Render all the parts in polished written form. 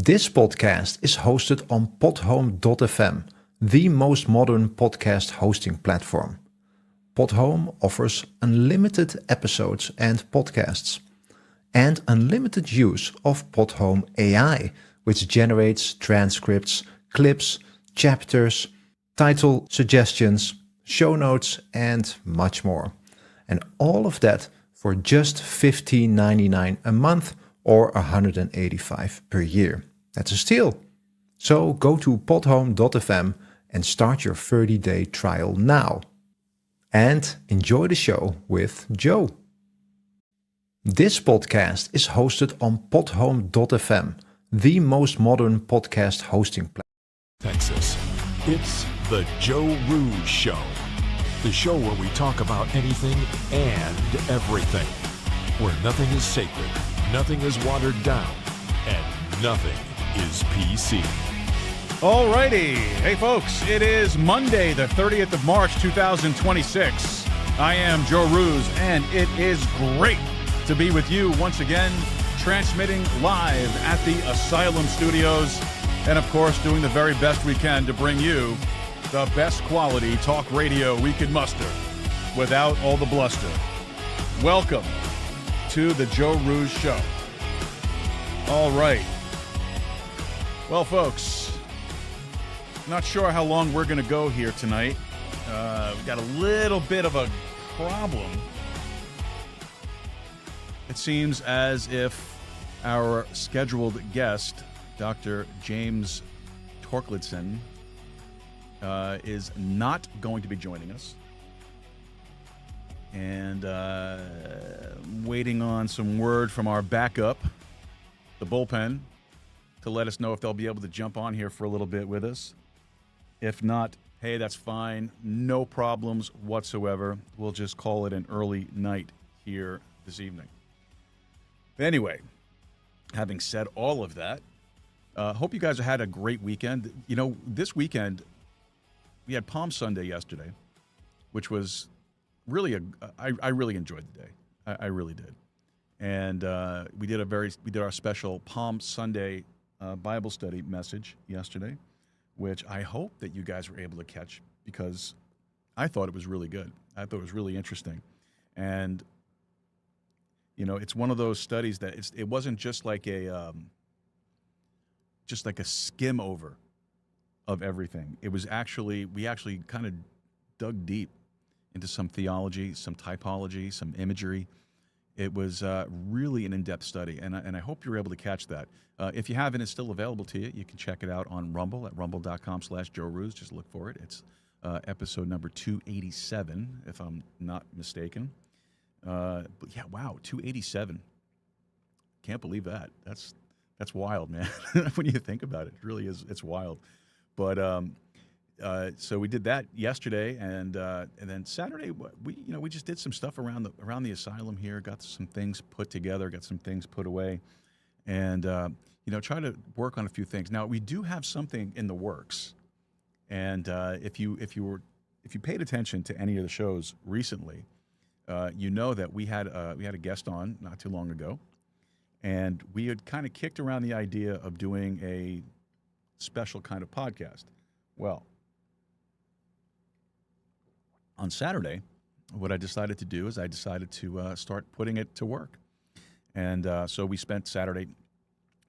This podcast is hosted on podhome.fm, the most modern podcast hosting platform. Podhome offers unlimited episodes and podcasts, and unlimited use of Podhome AI, which generates transcripts, clips, chapters, title suggestions, show notes, and much more. And all of that for just $15.99 a month or $185 per year. That's a steal. So go to podhome.fm and start your 30-day trial now. And enjoy the show with Joe. This podcast is hosted on podhome.fm, the most modern podcast hosting platform. Texas. It's the Joe Rooz Show. The show where we talk about anything and everything. Where nothing is sacred, nothing is watered down, and nothing is PC. Alrighty. Hey folks, it is Monday, the 30th of March, 2026. I am Joe Rooz, and it is great to be with you once again, transmitting live at the Asylum Studios, and of course doing the very best we can to bring you the best quality talk radio we can muster without all the bluster. Welcome to the Joe Rooz Show. All right. Well, folks, not sure how long we're going to go here tonight. We've got a little bit of a problem. It seems as if our scheduled guest, Dr. James Torkelson, is not going to be joining us. And waiting on some word from our backup, the bullpen, to let us know if they'll be able to jump on here for a little bit with us. If not, hey, that's fine. No problems whatsoever. We'll just call it an early night here this evening. Anyway, having said all of that, hope you guys had a great weekend. You know, this weekend, we had Palm Sunday yesterday, which was really I really enjoyed the day. I really did. And we did our special Palm Sunday Bible study message yesterday, which I hope that you guys were able to catch, because I thought it was really good. I thought it was really interesting. And you know, it's one of those studies that it wasn't just like a skim over of everything. It was we actually kind of dug deep into some theology, some typology, some imagery. It was really an in-depth study, and I hope you were able to catch that. If you haven't, it's still available to you. You can check it out on Rumble at rumble.com/Joe Rooz. Just look for it. It's episode number 287, if I'm not mistaken. But yeah, wow, 287. Can't believe that. That's wild, man. When you think about it, it really is. It's wild. But so we did that yesterday, and then Saturday we just did some stuff around the asylum here. Got some things put together, got some things put away, and try to work on a few things. Now we do have something in the works, and if you paid attention to any of the shows recently, you know that we had a guest on not too long ago, and we had kind of kicked around the idea of doing a special kind of podcast. Well, on Saturday, what I decided to do is I decided to start putting it to work. And so we spent Saturday,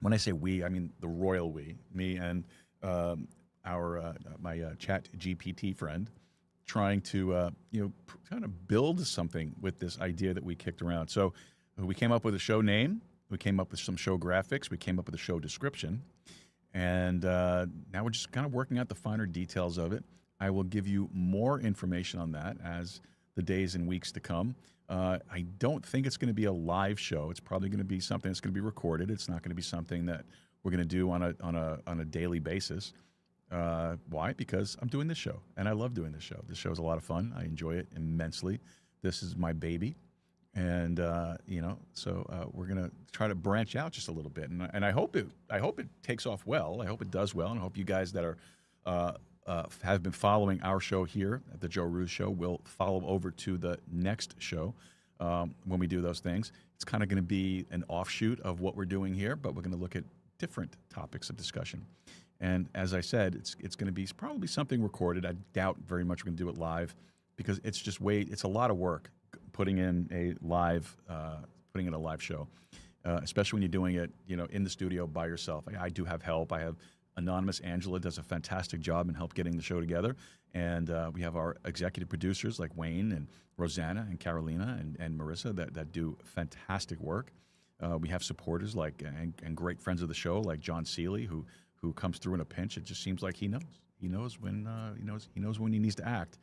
when I say we, I mean the royal we, me and my chat GPT friend, trying to kind of build something with this idea that we kicked around. So we came up with a show name, we came up with some show graphics, we came up with a show description, and now we're just kind of working out the finer details of it. I will give you more information on that as the days and weeks to come. I don't think it's going to be a live show. It's probably going to be something that's going to be recorded. It's not going to be something that we're going to do on a daily basis. Why? Because I'm doing this show, and I love doing this show. This show is a lot of fun. I enjoy it immensely. This is my baby, and so we're going to try to branch out just a little bit, and I hope it takes off well. I hope it does well, and I hope you guys that are have been following our show here at the Joe Rooz Show will follow over to the next show when we do those things. It's kind of going to be an offshoot of what we're doing here, but we're going to look at different topics of discussion. And as I said, it's going to be probably something recorded. I doubt very much we're going to do it live because it's just it's a lot of work putting in a live show, especially when you're doing it, in the studio by yourself. I do have help. I have Anonymous Angela does a fantastic job in help getting the show together. And we have our executive producers like Wayne and Rosanna and Carolina and Marissa that do fantastic work. We have supporters and great friends of the show like John Seeley who comes through in a pinch. It just seems like he knows. He knows when he knows when he needs to act,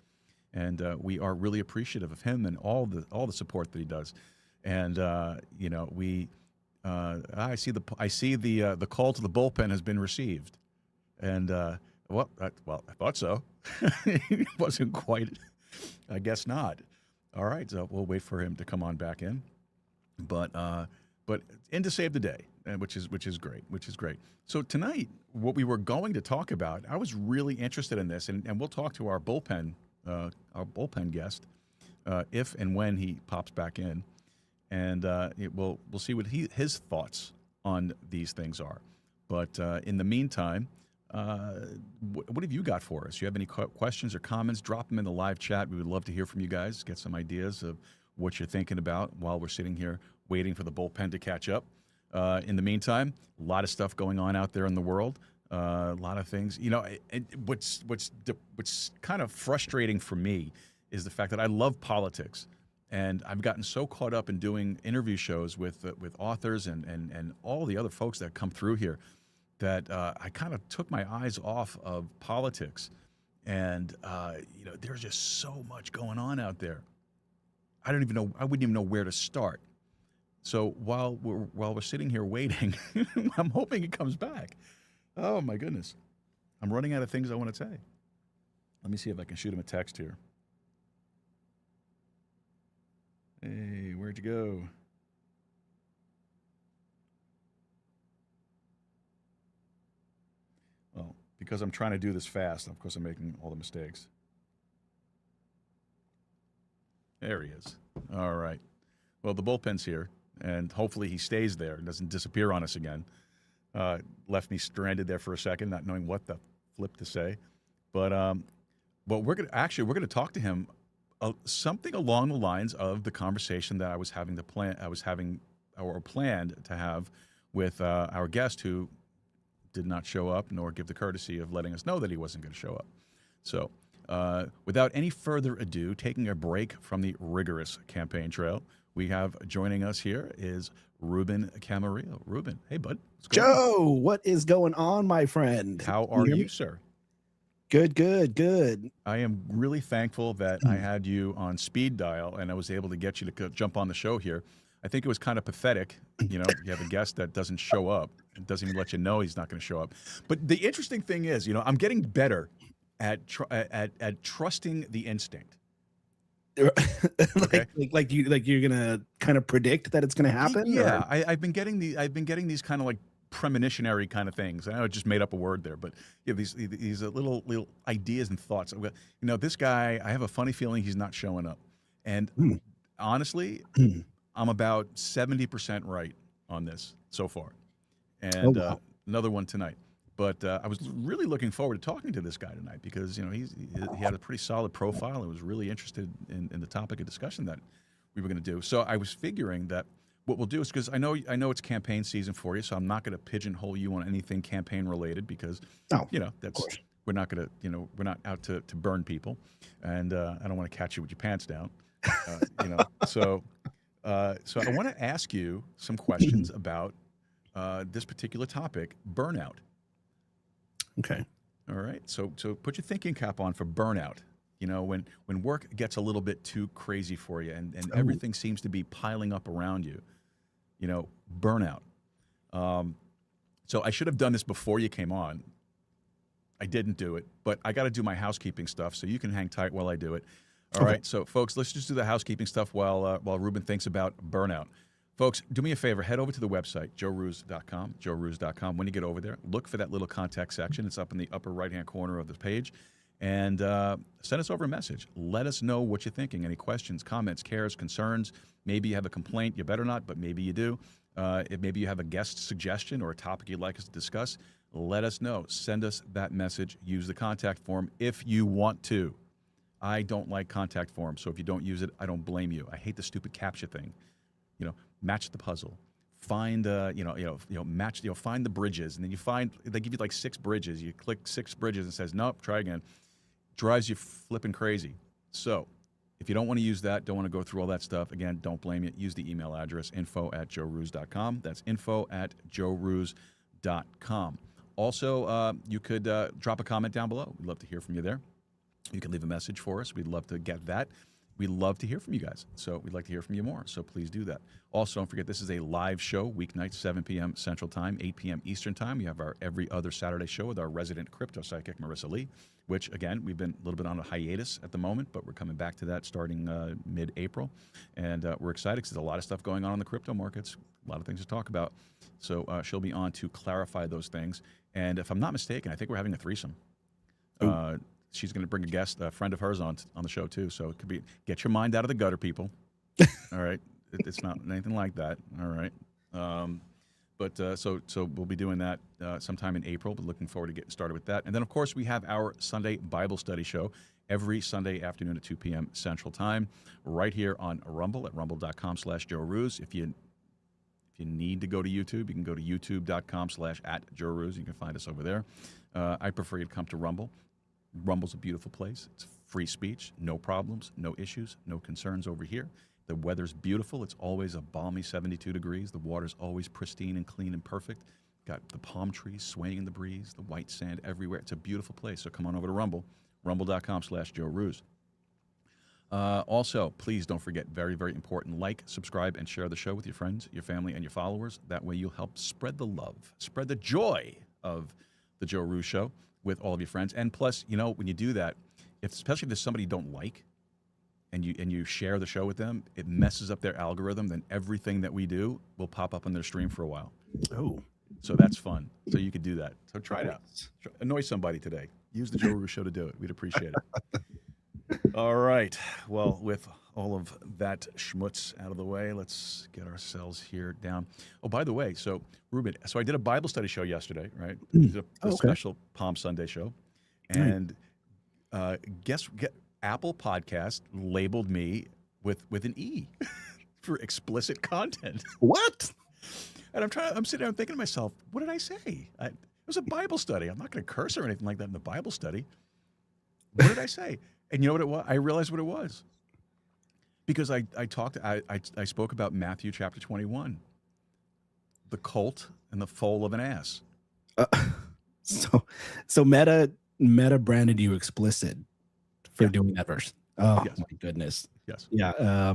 and we are really appreciative of him and all the support that he does. And I see the call to the bullpen has been received, and I thought so. It wasn't quite. I guess not. All right, so we'll wait for him to come on back in, but in to save the day, which is great. So tonight, what we were going to talk about, I was really interested in this, and we'll talk to our bullpen guest if and when he pops back in, and we'll see what his thoughts on these things are. But in the meantime, what have you got for us? You have any questions or comments? Drop them in the live chat. We would love to hear from you guys, get some ideas of what you're thinking about while we're sitting here waiting for the bullpen to catch up. In the meantime, a lot of stuff going on out there in the world. A lot of things. What's kind of frustrating for me is the fact that I love politics, and I've gotten so caught up in doing interview shows with authors and all the other folks that come through here that I kind of took my eyes off of politics. And there's just so much going on out there. I wouldn't even know where to start. So while we're sitting here waiting, I'm hoping it comes back. Oh my goodness, I'm running out of things I want to say. Let me see if I can shoot him a text here. Hey, where'd you go? Well, because I'm trying to do this fast, of course I'm making all the mistakes. There he is. All right. Well, the bullpen's here, and hopefully he stays there and doesn't disappear on us again. Left me stranded there for a second, not knowing what the flip to say. But we're gonna talk to him something along the lines of the conversation that I was having planned to have with our guest who did not show up nor give the courtesy of letting us know that he wasn't going to show up. So without any further ado, taking a break from the rigorous campaign trail, we have joining us here is Ruben Camarillo. Ruben, hey, bud. Joe, what is going on, my friend? How are you, sir? Good. I am really thankful that I had you on speed dial and I was able to get you to jump on the show here. I think it was kind of pathetic. You have a guest that doesn't show up and doesn't even let you know he's not going to show up. But the interesting thing is, I'm getting better at trusting the instinct. Okay. like you're gonna kind of predict that it's gonna happen. Yeah, I've been getting these kind of like premonitionary kind of things. I know I just made up a word there, but these little ideas and thoughts. This guy, I have a funny feeling he's not showing up, and honestly, I'm about 70% right on this so far, and another one tonight. But I was really looking forward to talking to this guy tonight because he had a pretty solid profile and was really interested in the topic of discussion that we were going to do. So I was figuring that what we'll do is, because I know it's campaign season for you, so I'm not going to pigeonhole you on anything campaign related because that's we're not going to we're not out to burn people, and I don't want to catch you with your pants down, So I want to ask you some questions about this particular topic, burnout. Okay. All right. So put your thinking cap on for burnout. When work gets a little bit too crazy for you and everything seems to be piling up around you, burnout. So I should have done this before you came on. I didn't do it, but I got to do my housekeeping stuff, so you can hang tight while I do it. All right. So folks, let's just do the housekeeping stuff while Ruben thinks about burnout. Folks, do me a favor. Head over to the website, joerooz.com. When you get over there, look for that little contact section. It's up in the upper right-hand corner of the page. And send us over a message. Let us know what you're thinking. Any questions, comments, cares, concerns. Maybe you have a complaint. You better not, but maybe you do. If maybe you have a guest suggestion or a topic you'd like us to discuss, let us know. Send us that message. Use the contact form if you want to. I don't like contact forms, so if you don't use it, I don't blame you. I hate the stupid CAPTCHA thing. Match the puzzle. Find match, find the bridges, and then they give you like 6 bridges. You click 6 bridges and it says, nope, try again. Drives you flipping crazy. So if you don't want to use that, don't want to go through all that stuff, again, don't blame you. Use the email address, info@joerooz.com. That's info@joerooz.com. Also, you could drop a comment down below. We'd love to hear from you there. You can leave a message for us. We'd love to get that. We'd love to hear from you guys. So we'd like to hear from you more. So please do that. Also, don't forget, this is a live show, weeknights, 7 p.m. Central Time, 8 p.m. Eastern Time. We have our every other Saturday show with our resident crypto psychic, Marissa Lee, which, again, we've been a little bit on a hiatus at the moment, but we're coming back to that starting mid-April. And we're excited because there's a lot of stuff going on in the crypto markets, a lot of things to talk about. So she'll be on to clarify those things. And if I'm not mistaken, I think we're having a threesome. She's going to bring a guest, a friend of hers, on the show too. So it could be, get your mind out of the gutter, people. All right, it's not anything like that. All right, so we'll be doing that sometime in April. But looking forward to getting started with that. And then of course we have our Sunday Bible study show every Sunday afternoon at 2 p.m. Central Time, right here on Rumble at rumble.com/JoeRooz. If you need to go to YouTube, you can go to youtube.com/@JoeRooz. You can find us over there. I prefer you to come to Rumble. Rumble's a beautiful place. It's free speech, no problems, no issues, no concerns over here. The weather's beautiful. It's always a balmy 72 degrees. The water's always pristine and clean and perfect. Got the palm trees swaying in the breeze, the white sand everywhere. It's a beautiful place. So come on over to Rumble, rumble.com/JoeRooz. Also, please don't forget, very, very important, like, subscribe, and share the show with your friends, your family, and your followers. That way you'll help spread the love, spread the joy of the Joe Rooz Show with all of your friends. And plus, when you do that, especially if there's somebody you don't like and you share the show with them, it messes up their algorithm. Then everything that we do will pop up on their stream for a while. Oh. So that's fun. So you could do that. So try it out. Annoy somebody today. Use the Joe Rooz Show to do it. We'd appreciate it. All right. Well, with all of that schmutz out of the way, let's get ourselves here down. Oh, by the way, so Ruben, I did a Bible study show yesterday, right? A special Palm Sunday show. And Apple Podcast labeled me with an E for explicit content. What? And I'm sitting there thinking to myself, what did I say? It was a Bible study. I'm not going to curse or anything like that in the Bible study. What did I say? And you know what it was? I realized what it was. Because I spoke about Matthew chapter 21, the colt and the foal of an ass. So Meta branded you explicit for doing that verse. Oh yes. My goodness. Yes. Yeah. I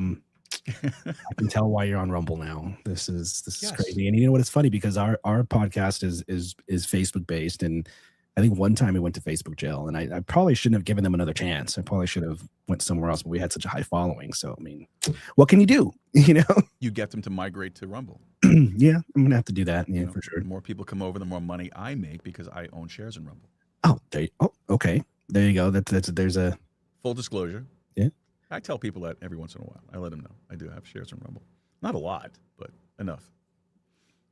can tell why you're on Rumble now. This is crazy. And you know what? It's funny because our podcast is Facebook based, and I think one time we went to Facebook jail, and I probably shouldn't have given them another chance. I probably should have went somewhere else, but we had such a high following. So, I mean, what can you do? You get them to migrate to Rumble. Yeah, I'm going to have to do that. Yeah, for sure. The more people come over, the more money I make because I own shares in Rumble. Oh, okay. There you go. There's a full disclosure. Yeah. I tell people that every once in a while. I let them know I do have shares in Rumble. Not a lot, but enough.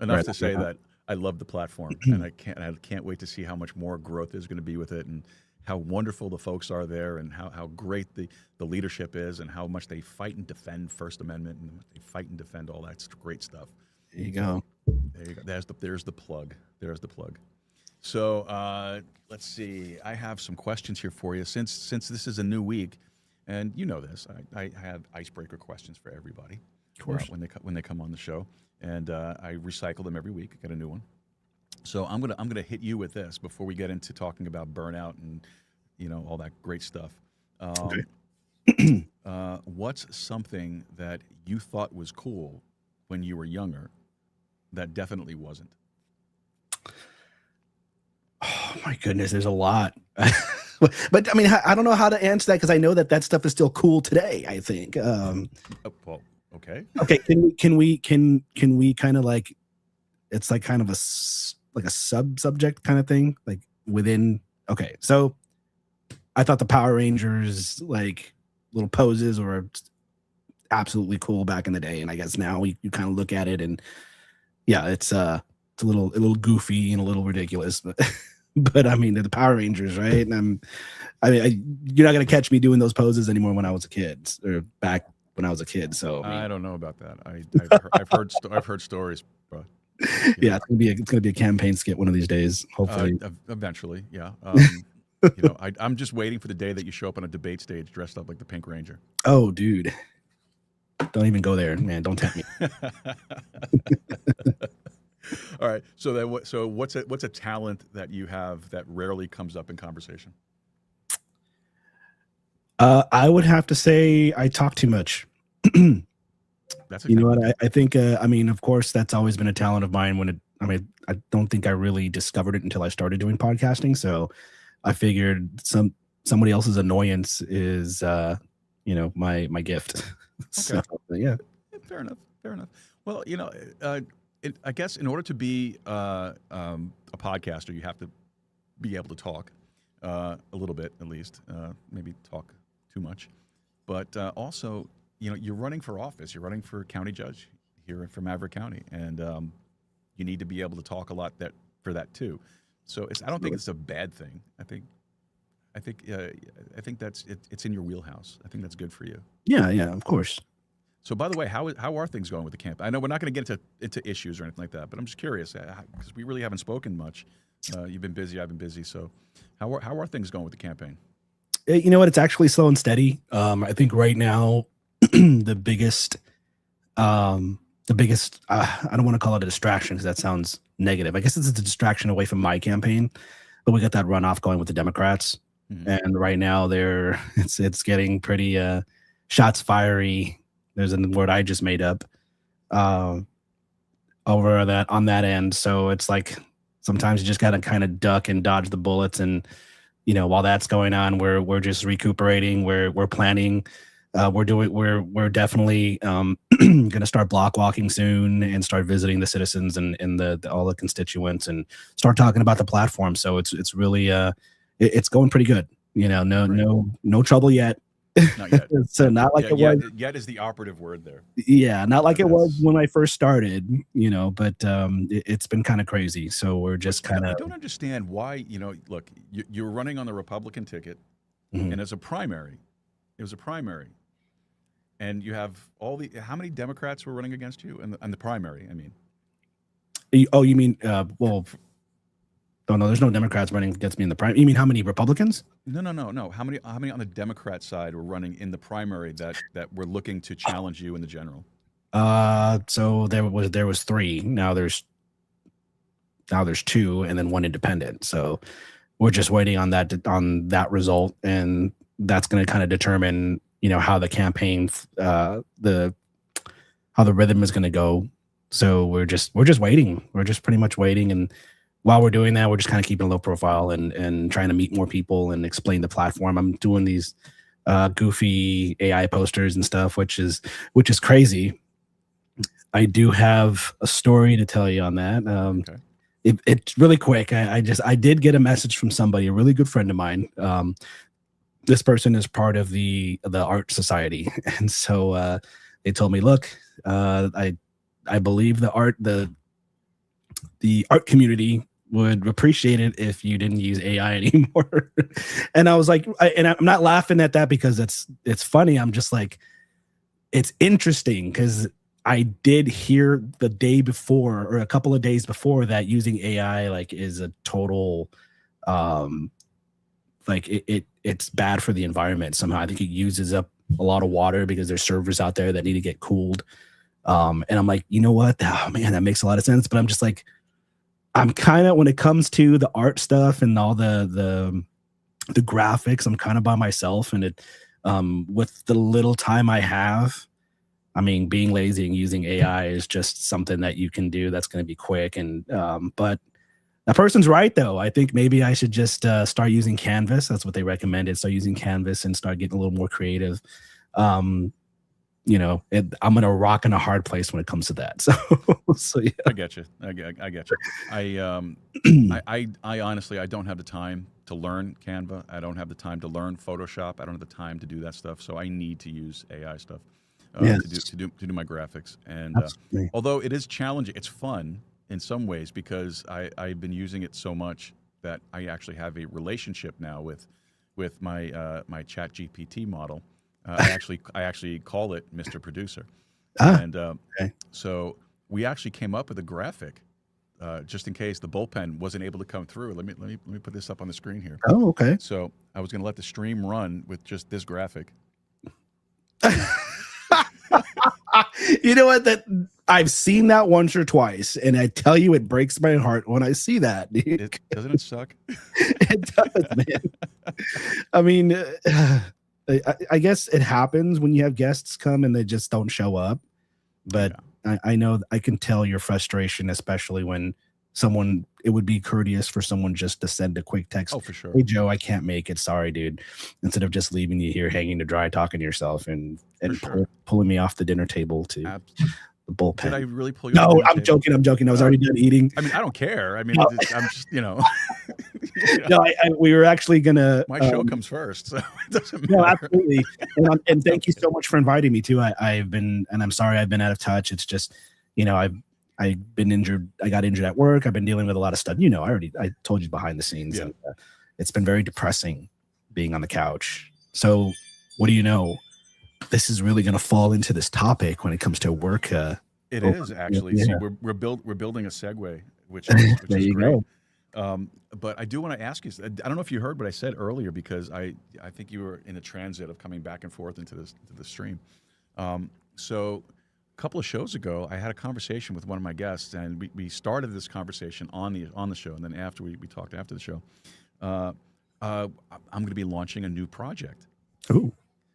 Enough to say that I love the platform, and I can't wait to see how much more growth there's going to be with it, and how wonderful the folks are there, and how great the leadership is, and how much they fight and defend First Amendment, and they fight and defend all that great stuff. There you go. There you go. There's the plug. There's the plug. So let's see. I have some questions here for you. Since this is a new week, and you know this, I have icebreaker questions for everybody. Of course. When they come on the show. And I recycle them every week. I get a new one. So I'm gonna hit you with this before we get into talking about burnout and all that great stuff. Okay. What's something that you thought was cool when you were younger that definitely wasn't? Oh my goodness, there's a lot. But I mean, I don't know how to answer that because I know that stuff is still cool today. I think. Well. Okay. Okay. Can we kind of like, it's like kind of a sub-subject kind of thing, like within. Okay. So I thought the Power Rangers like little poses were absolutely cool back in the day. And I guess now you kind of look at it and yeah, it's a little goofy and a little ridiculous, but but I mean they're the Power Rangers, right? And you're not gonna catch me doing those poses anymore when I was a kid or back when I was a kid. So I don't know about that. I've heard stories, bro. Yeah, it's gonna be a campaign skit one of these days, hopefully. Eventually, yeah. I'm just waiting for the day that you show up on a debate stage dressed up like the Pink Ranger. Oh, dude, don't even go there, man. Don't tempt me. All right. So what's a talent that you have that rarely comes up in conversation? I would have to say I talk too much. That's you know what I think. I mean, of course, that's always been a talent of mine. I don't think I really discovered it until I started doing podcasting. So I figured somebody else's annoyance is, my gift. Okay. So, yeah. Fair enough. Well, I guess in order to be a podcaster, you have to be able to talk a little bit, at least. Maybe talk too much, but also, you're running for office. You're running for county judge here for Maverick County, and you need to be able to talk a lot for that too. So I don't think it's a bad thing. I think that's it's in your wheelhouse. I think that's good for you. Yeah, of course. So, by the way, how are things going with the camp? I know we're not going to get into issues or anything like that, but I'm just curious because we really haven't spoken much. You've been busy, I've been busy. So, how are things going with the campaign? You know what? It's actually slow and steady. I think right now, the biggest, I don't want to call it a distraction because that sounds negative. I guess it's a distraction away from my campaign, but we got that runoff going with the Democrats, and right now it's getting pretty shots fiery. There's a word I just made up on that end. So it's like sometimes you just got to kind of duck and dodge the bullets. And, while that's going on, we're just recuperating. We're planning. We're definitely going to start block walking soon and start visiting the citizens and all the constituents and start talking about the platform. So it's really it's going pretty good. No trouble yet. Not yet. So not like it was. Yet is the operative word there. Yeah, not like it was when I first started, but it's been kind of crazy. So we're just kind of. I don't understand why. Look, you're running on the Republican ticket, and it was a primary, and you have how many Democrats were running against you in the primary? I mean. Oh, you mean well. Oh no, there's no Democrats running against me in the primary. You mean how many Republicans? No. How many on the Democrat side were running in the primary that were looking to challenge you in the general? So there was 3. Now there's 2, and then 1 independent. So we're just waiting on that result, and that's going to kind of determine how the campaign how the rhythm is going to go. So we're just waiting. We're just pretty much waiting. And while we're doing that, we're just kind of keeping a low profile and trying to meet more people and explain the platform. I'm doing these goofy AI posters and stuff, which is crazy. I do have a story to tell you on that. Okay. It's really quick. I did get a message from somebody, a really good friend of mine. This person is part of the art society, and so they told me, look, I believe the art community would appreciate it if you didn't use AI anymore. And I was like, and I'm not laughing at that because it's funny. I'm just like, it's interesting because I did hear the day before or a couple of days before that using AI is a total it's bad for the environment somehow. I think it uses up a lot of water because there's servers out there that need to get cooled. And I'm like, you know what? Oh man, that makes a lot of sense. But I'm just like, I'm kind of, when it comes to the art stuff and all the graphics, I'm kind of by myself, and it with the little time I have, I mean, being lazy and using AI is just something that you can do that's going to be quick. And but that person's right though. I think maybe I should just start using Canvas. That's what they recommended. Start using Canvas and start getting a little more creative. I'm gonna rock in a hard place when it comes to that. So yeah. I get you. I honestly, I don't have the time to learn Canva. I don't have the time to learn Photoshop. I don't have the time to do that stuff. So I need to use AI stuff. to do my graphics. And although it is challenging, it's fun in some ways because I've been using it so much that I actually have a relationship now with my my Chat GPT model. I actually call it Mr. Producer, and so we actually came up with a graphic just in case the bullpen wasn't able to come through. Let me put this up on the screen here. Oh, okay. So I was going to let the stream run with just this graphic. You know what? That I've seen that once or twice, and I tell you, it breaks my heart when I see that. Doesn't it suck? It does, man. I mean, I guess it happens when you have guests come and they just don't show up. But I know I can tell your frustration, especially when it would be courteous for someone just to send a quick text. Oh, for sure. Hey, Joe, I can't make it. Sorry, dude. Instead of just leaving you here hanging to dry, talking to yourself and pulling me off the dinner table to the bullpen. Did I really pull you? No, I'm joking. I was already done eating. I mean, I don't care. I mean, I'm just, No, we were actually gonna. My show comes first, so it doesn't matter. No, absolutely. And thank you so much for inviting me too. I've been, and I'm sorry I've been out of touch. It's just, I've been injured. I got injured at work. I've been dealing with a lot of stuff. I told you behind the scenes. Yeah. And, it's been very depressing being on the couch. So what do you know? This is really going to fall into this topic when it comes to work. It is actually. Yeah. See, we're building a segue, which is great. Go. But I do want to ask you. I don't know if you heard what I said earlier because I think you were in a transit of coming back and forth into the stream. So a couple of shows ago, I had a conversation with one of my guests, and we started this conversation on the show, and then after we talked after the show. I'm going to be launching a new project. Oh,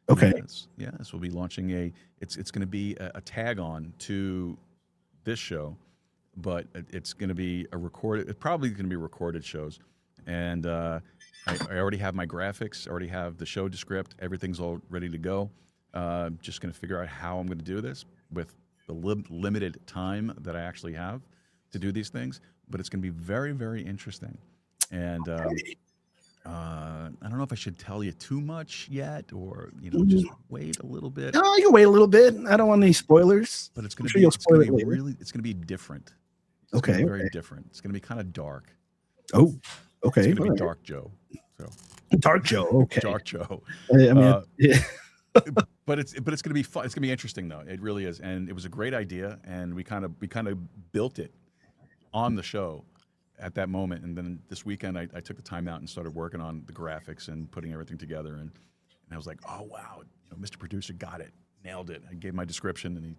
okay. Yes, we'll be launching it's going to be a tag on to this show, but it's going to be it's probably going to be recorded shows. And I already have my graphics, already have the show script, everything's all ready to go. Just going to figure out how I'm going to do this with the limited time that I actually have to do these things, but it's going to be very, very interesting. And I don't know if I should tell you too much yet, or just wait a little bit. No, you can wait a little bit. I don't want any spoilers. But it's going to be it's going to be different. It's going to be very different. It's going to be kind of dark. Oh, okay. It's going to be Dark Joe. So Dark Joe. Okay. Dark Joe. I mean, but it's going to be fun. It's going to be interesting though. It really is, and it was a great idea, and we kind of built it on the show at that moment. And then this weekend, I took the time out and started working on the graphics and putting everything together. And I was like, oh wow, Mr. Producer got it, nailed it. I gave my description, and he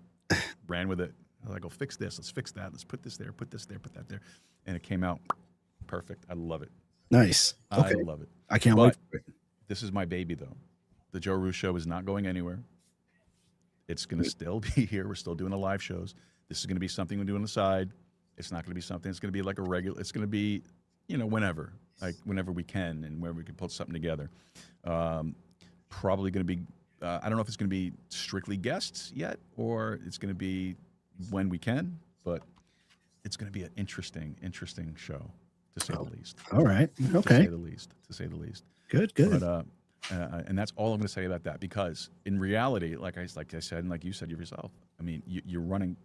ran with it. I was like, oh, fix this, let's fix that, let's put this there, put that there, and it came out perfect. I love it. Nice. Okay. I love it. I can't wait for it. This is my baby, though. The Joe Rooz Show is not going anywhere. It's going to still be here. We're still doing the live shows. This is going to be something we do on the side. It's not going to be something. It's going to be like a regular. It's going to be, whenever we can and whenever we can put something together. Probably going to be. I don't know if it's going to be strictly guests yet, or it's going to be when we can. But it's going to be an interesting show, to say the least. All right. Okay. To say the least. Good. But, and that's all I'm going to say about that, because in reality, like I said, and like you said yourself, I mean, you're running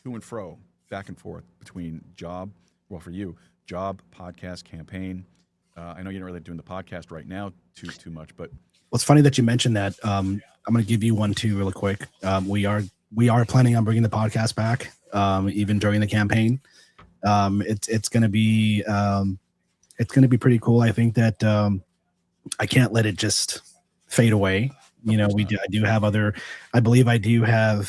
to and fro, back and forth between job, podcast, campaign. I know you're not really doing the podcast right now too much, but well, it's funny that you mentioned that. I'm going to give you one too, really quick. We are planning on bringing the podcast back, even during the campaign. It's going to be pretty cool. I think that I can't let it just fade away. I do have I believe I do have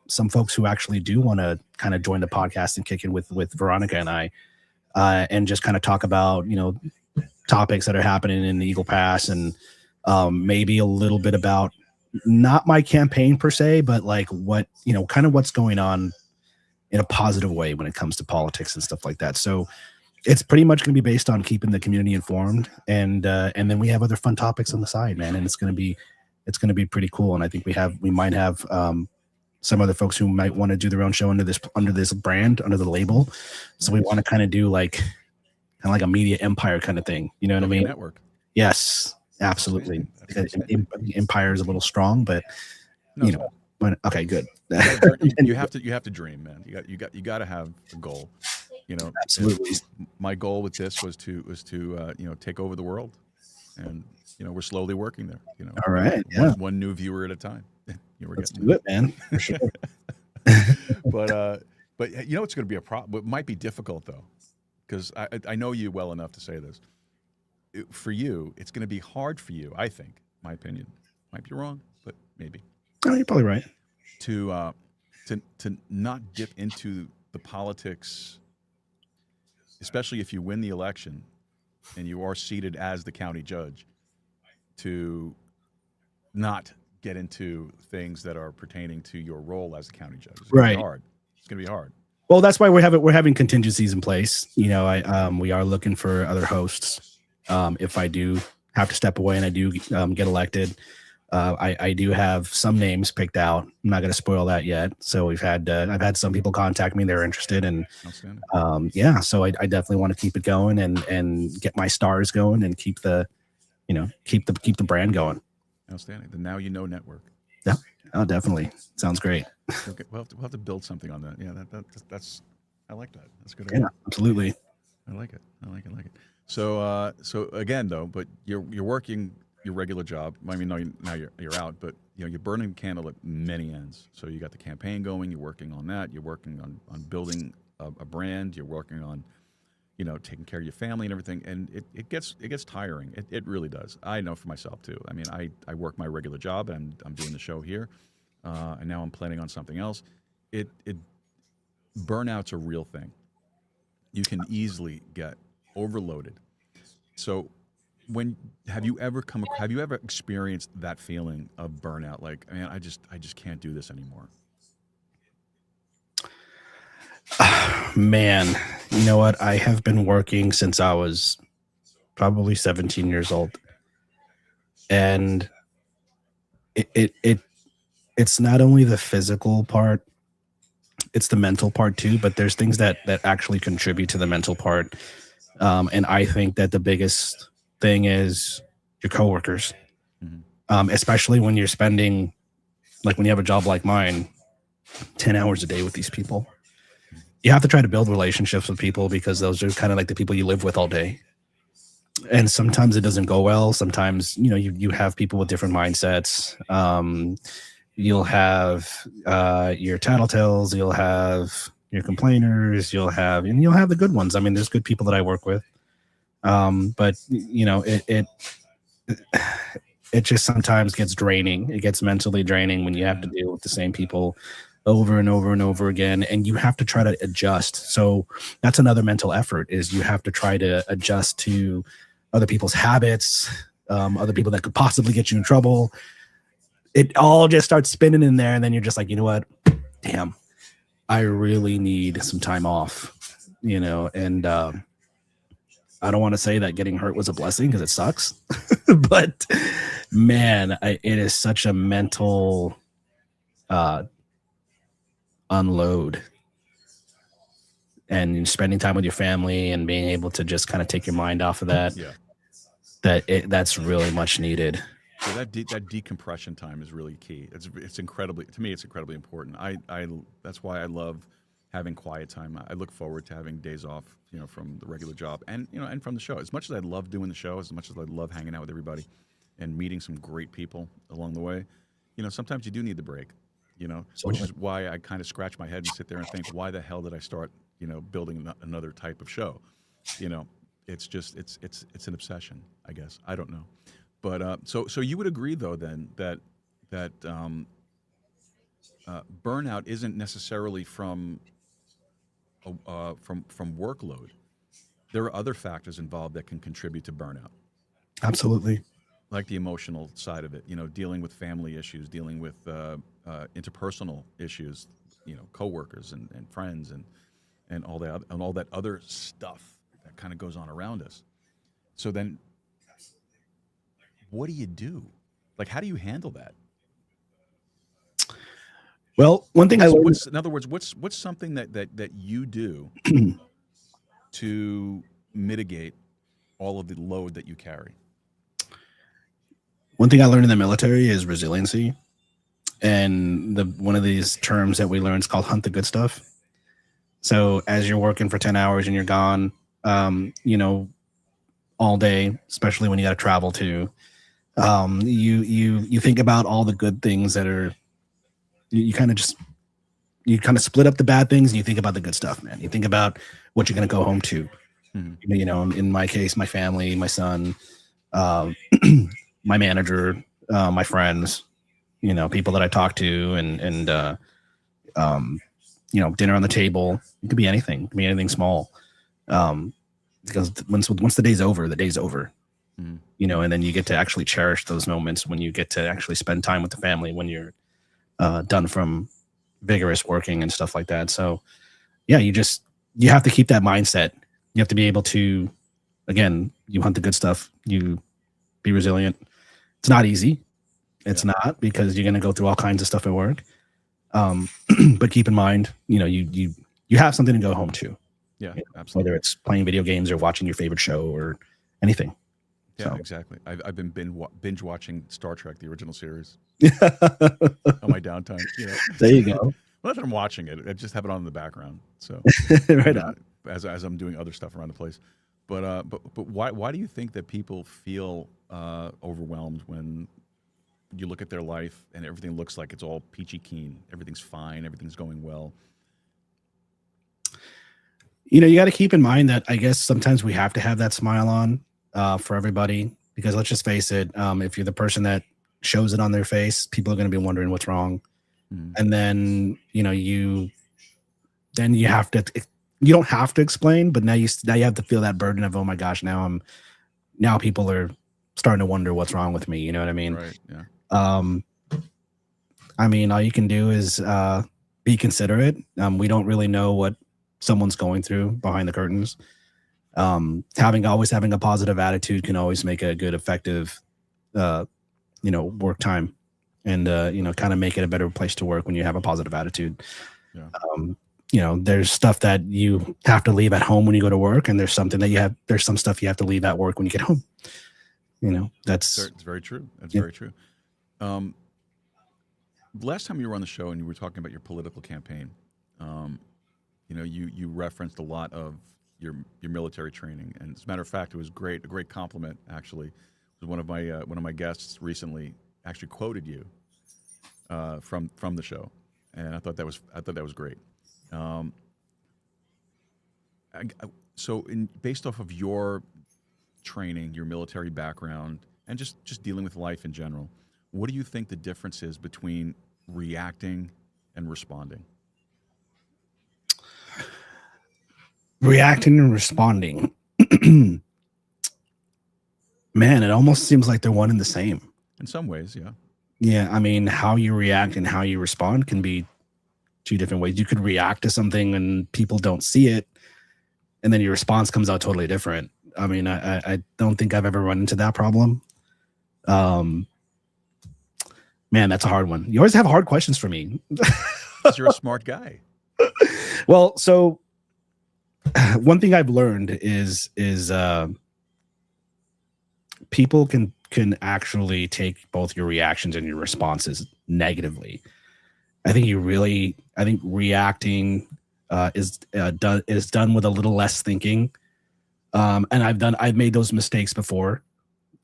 some folks who actually do want to kind of join the podcast and kick in with Veronica and I, and just kind of talk about, topics that are happening in the Eagle Pass, and maybe a little bit about not my campaign per se, but like what, kind of what's going on in a positive way when it comes to politics and stuff like that. So it's pretty much going to be based on keeping the community informed, and then we have other fun topics on the side, man. And it's going to be pretty cool. And I think we might have some other folks who might want to do their own show under this brand, under the label. So we want to kind of do like a media empire kind of thing. You know what I mean? Network. Yes, absolutely. Empire is a little strong, but No, you know, but okay, good. you have to dream, man. You got to have a goal. You know, Absolutely. My goal with this was to take over the world, and we're slowly working there. All right, yeah. One new viewer at a time. Let's do it, man. For sure. But it's going to be a problem. It might be difficult though, because I know you well enough to say this. For you, it's going to be hard for you. I think, my opinion, might be wrong, but maybe. Oh, you're probably right. To not dip into the politics, especially if you win the election and you are seated as the county judge, to not get into things that are pertaining to your role as the county judge. It's gonna be hard. It's going to be hard. Well, that's why we're having contingencies in place. We are looking for other hosts. If I do have to step away and I do get elected, I do have some names picked out. I'm not going to spoil that yet. So I've had some people contact me. They're interested, and so I definitely want to keep it going and get my stars going and keep the brand going. Outstanding. The Now You Know network. Yeah. Oh, definitely. Sounds great. Okay. We'll have to build something on that. Yeah, that's I like that. That's good. Yeah, absolutely. I like it. So again though, but you're working your regular job. I mean, no, now you're out, but you're burning the candle at many ends. So you got the campaign going. You're working on that. You're working on building a brand. You're working on taking care of your family and everything. And it gets tiring. It really does. I know for myself too. I mean, I work my regular job and I'm doing the show here, and now I'm planning on something else. Burnout's a real thing. You can easily get overloaded. So have you ever experienced that feeling of burnout? Like, man, I just can't do this anymore. Man, you know what? I have been working since I was probably 17 years old. And it's not only the physical part, it's the mental part too, but there's things that actually contribute to the mental part. And I think that the biggest thing is your coworkers, especially when you're spending, like when you have a job like mine, 10 hours a day with these people. You have to try to build relationships with people because those are kind of like the people you live with all day. And sometimes it doesn't go well. Sometimes, you have people with different mindsets. You'll have your tattletales, you'll have your complainers, you'll have the good ones. I mean, there's good people that I work with. But it just sometimes gets draining. It gets mentally draining when you have to deal with the same people over and over and over again, and you have to try to adjust. So that's another mental effort, is you have to try to adjust to other people's habits, other people that could possibly get you in trouble. It all just starts spinning in there, and then you're just like, you know what? Damn, I really need some time off, and I don't want to say that getting hurt was a blessing because it sucks, but man, it is such a mental unload, and spending time with your family and being able to just kind of take your mind off of that. Yeah. That's really much needed. So that decompression time is really key. It's incredibly important. That's why I love having quiet time. I look forward to having days off, from the regular job and from the show. As much as I love doing the show, as much as I love hanging out with everybody and meeting some great people along the way, sometimes you do need the break. Which is why I kind of scratch my head and sit there and think, why the hell did I start, building another type of show? It's just, it's an obsession, I guess. I don't know. But so you would agree though then that burnout isn't necessarily from workload. There are other factors involved that can contribute to burnout. Absolutely. Like the emotional side of it, dealing with family issues, dealing with interpersonal issues, coworkers and friends and all that other stuff that kind of goes on around us. So then, what do you do? Like, how do you handle that? Well, one thing in other words, what's something that you do to mitigate all of the load that you carry? One thing I learned in the military is resiliency. And one of these terms that we learned is called hunt the good stuff. So as you're working for 10 hours and you're gone, all day, especially when you got to travel to, you think about all the good things that are, you kind of split up the bad things and you think about the good stuff, man. You think about what you're going to go home to. In my case, my family, my son, my manager, my friends, people that I talk to, and dinner on the table. It could be anything. It could be anything small. Because once the day's over, the day's over. And then you get to actually cherish those moments when you get to actually spend time with the family when you're done from vigorous working and stuff like that. So yeah, you have to keep that mindset. You have to be able to, again, you hunt the good stuff, you be resilient. It's not easy. It's not, because you're going to go through all kinds of stuff at work. But keep in mind, you have something to go home to. Yeah, absolutely. Whether it's playing video games or watching your favorite show or anything. Yeah, exactly. I've been binge watching Star Trek, the original series, on my downtime. There you go. Well, not that I'm watching it; I just have it on in the background. So right on. As I'm doing other stuff around the place. But why do you think that people feel overwhelmed when you look at their life and everything looks like it's all peachy keen, everything's fine, everything's going well? You got to keep in mind that I guess sometimes we have to have that smile on for everybody, because let's just face it, if you're the person that shows it on their face, people are going to be wondering what's wrong. And then, you have to, you don't have to explain, but now you have to feel that burden of, oh my gosh, now people are starting to wonder what's wrong with me. You know what I mean? Right. Yeah. All you can do is be considerate. We don't really know what someone's going through behind the curtains. Always having a positive attitude can always make a good, effective, work time, and kind of make it a better place to work when you have a positive attitude. Yeah. There's stuff that you have to leave at home when you go to work, and there's some stuff you have to leave at work when you get home. It's very true. That's very true. Last time you were on the show and you were talking about your political campaign, you referenced a lot of your military training, and as a matter of fact, it was a great compliment. Actually, it was one of my guests recently actually quoted you from the show, and I thought that was great. So based off of your training, your military background, and just dealing with life in general, what do you think the difference is between reacting and responding? Reacting and responding. Man, it almost seems like they're one and the same. In some ways, yeah. Yeah, how you react and how you respond can be two different ways. You could react to something and people don't see it, and then your response comes out totally different. I don't think I've ever run into that problem. Man, that's a hard one. You always have hard questions for me. Because you're a smart guy. Well, so one thing I've learned is people can actually take both your reactions and your responses negatively. I think reacting is done with a little less thinking. And I've made those mistakes before.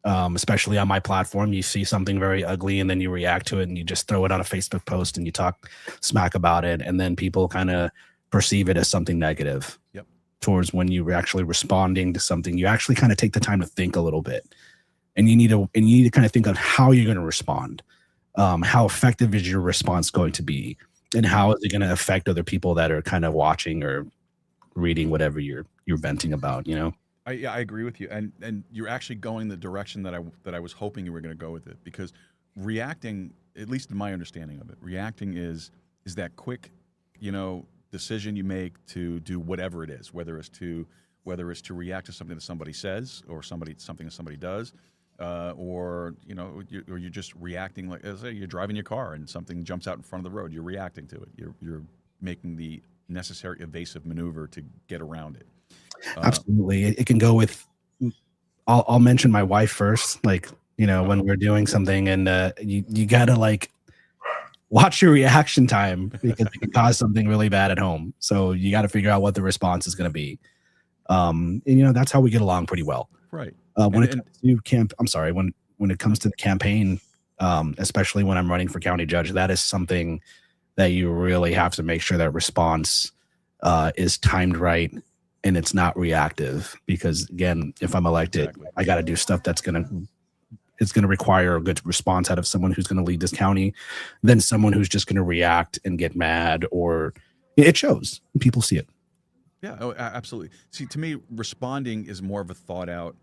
Especially on my platform, you see something very ugly and then you react to it and you just throw it on a Facebook post and you talk smack about it, and then people kind of perceive it as something negative. Yep. Towards when you're actually responding to something, you actually kind of take the time to think a little bit, and you need to kind of think of how you're going to respond. How effective is your response going to be, and how is it going to affect other people that are kind of watching or reading whatever you're venting about, I agree with you, and you're actually going the direction that I was hoping you were going to go with it, because reacting, at least in my understanding of it, reacting is that quick, decision you make to do whatever it is, whether it's to react to something that somebody says or something that somebody does, or you're just reacting, like, say you're driving your car and something jumps out in front of the road, you're reacting to it, you're making the necessary evasive maneuver to get around it. Absolutely. It can go with, I'll mention my wife first, when we're doing something, and you gotta watch your reaction time because it can cause something really bad at home. So you got to figure out what the response is going to be. And that's how we get along pretty well. Right. When it comes to the campaign, especially when I'm running for county judge, that is something that you really have to make sure that response is timed right and it's not reactive. Because again, if I'm elected, I got to do stuff that's going to require a good response out of someone who's going to lead this county than someone who's just going to react and get mad, or it shows. People see it. Yeah, absolutely. See, to me, responding is more of a thought out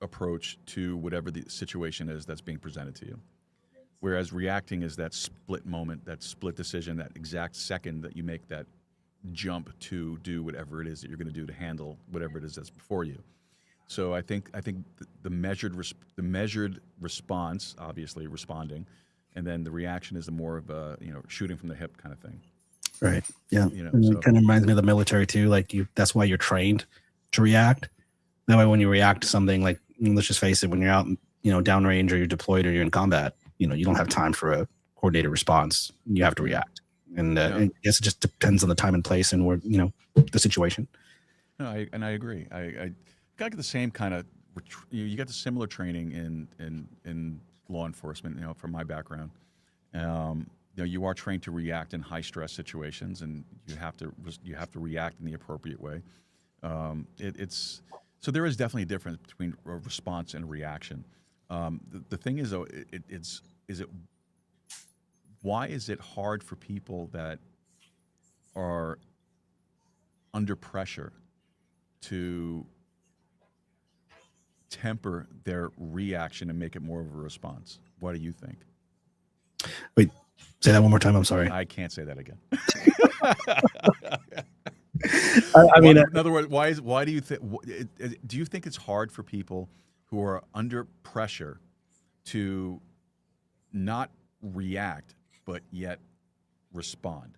approach to whatever the situation is that's being presented to you. Whereas reacting is that split moment, that split decision, that exact second that you make that jump to do whatever it is that you're going to do to handle whatever it is that's before you. So I think the measured response, obviously responding, and then the reaction is more of a shooting from the hip kind of thing. Right. Yeah. It kind of reminds me of the military too. Like that's why you're trained to react. That way, when you react to something, like let's just face it, when you're out, downrange or you're deployed or you're in combat, you don't have time for a coordinated response. You have to react, and I guess it just depends on the time and place and where the situation. No, I agree. I got the same kind of you got the similar training in law enforcement. From my background, you are trained to react in high stress situations, and you have to react in the appropriate way. So there is definitely a difference between a response and a reaction. The thing is, though, why is it hard for people that are under pressure to temper their reaction and make it more of a response? What do you think? Wait, say that one more time. I'm sorry. I can't say that again. In other words, why do you think? Do you think it's hard for people who are under pressure to not react but yet respond?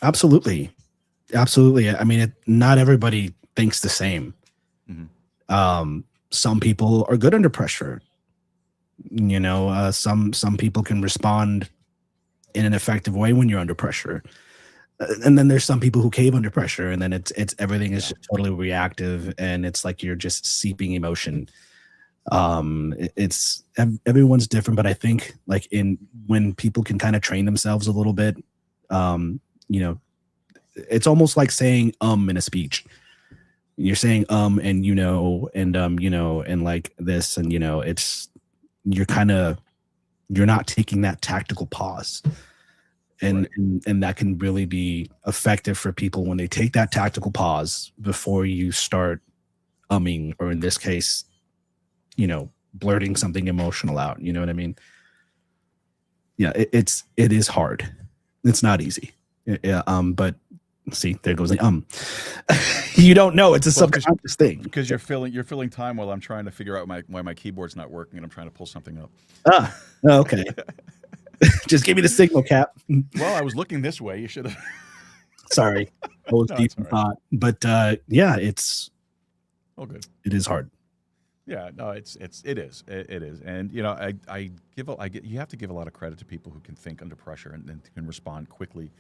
Absolutely. Not everybody thinks the same. Mm-hmm. Some people are good under pressure. Some people can respond in an effective way when you're under pressure. And then there's some people who cave under pressure, and then it's everything is just totally reactive, and it's like you're just seeping emotion. It's everyone's different, but I think when people can kind of train themselves a little bit, it's almost like saying in a speech. You're saying and and like this, and it's you're not taking that tactical pause. And, right. and that can really be effective for people when they take that tactical pause before you start or in this case, blurting something emotional out. You know what I mean? Yeah, it is hard. It's not easy. Yeah. But see, there goes the You don't know. It's a subconscious thing. Because you're filling time while I'm trying to figure out why my keyboard's not working and I'm trying to pull something up. Okay. Just give me the signal, Cap. Well, I was looking this way. You should have. Sorry. I was deep in thought. But it's all good. It is hard. Yeah, no, it is. And you have to give a lot of credit to people who can think under pressure and can respond quickly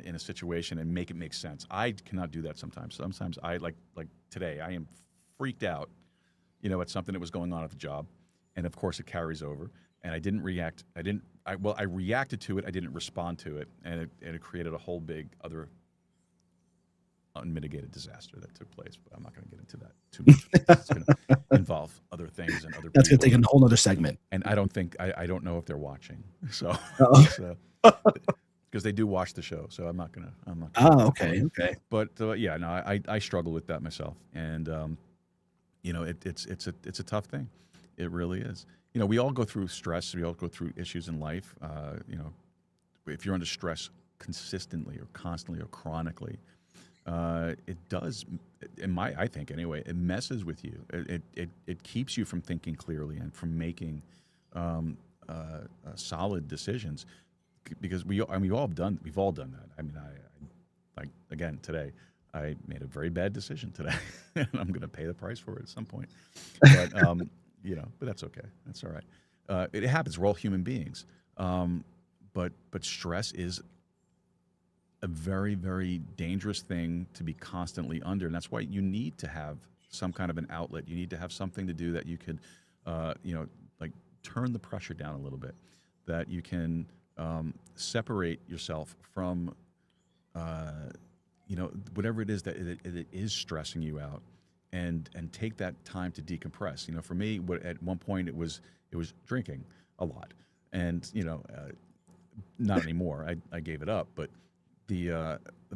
in a situation and make it make sense. I cannot do that sometimes. Sometimes I like today, I am freaked out, at something that was going on at the job, and of course it carries over. And I didn't react. I reacted to it. I didn't respond to it, and it created a whole big other unmitigated disaster that took place. But I'm not going to get into that too much. It's going to involve other things and other. That's going to take a whole other segment. And I don't know if they're watching. So because they do watch the show, so I'm not gonna. Oh, okay. But yeah, no, I struggle with that myself, and it's a tough thing. It really is. We all go through stress. We all go through issues in life. If you're under stress consistently or constantly or chronically, it does. I think anyway, it messes with you. It keeps you from thinking clearly and from making solid decisions. Because we've all done that. Again today, I made a very bad decision today, and I'm going to pay the price for it at some point. But but that's okay. That's all right. It happens. We're all human beings. but stress is a very, very dangerous thing to be constantly under, and that's why you need to have some kind of an outlet. You need to have something to do that you could, like turn the pressure down a little bit, that you can separate yourself from, whatever it is that it is stressing you out, and take that time to decompress. For me, at one point it was drinking a lot, and not anymore. I gave it up, but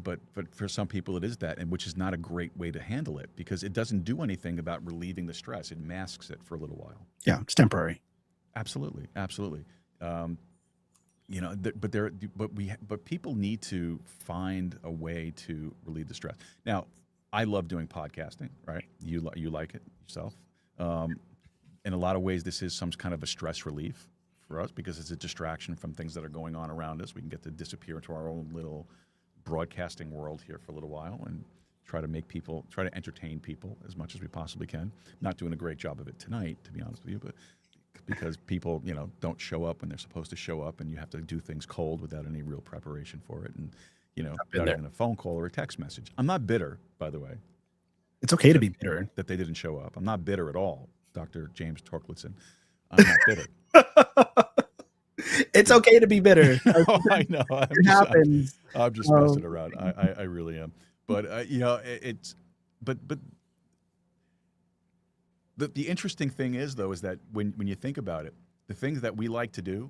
but for some people it is that, and which is not a great way to handle it, because it doesn't do anything about relieving the stress. It masks it for a little while. Yeah, it's temporary. Absolutely. But people need to find a way to relieve the stress. Now, I love doing podcasting, right? You like it yourself. In a lot of ways, this is some kind of a stress relief for us, because it's a distraction from things that are going on around us. We can get to disappear into our own little broadcasting world here for a little while and try to entertain people as much as we possibly can. Not doing a great job of it tonight, to be honest with you, but because people, don't show up when they're supposed to show up, and you have to do things cold without any real preparation for it, and without even a phone call or a text message. I'm not bitter, by the way. It's okay to be bitter that they didn't show up. I'm not bitter at all, Dr. James Torkelson. I'm not bitter. It's okay to be bitter. I know. It happens. I'm just messing around. I really am. But but the interesting thing is, though, is that when you think about it, the things that we like to do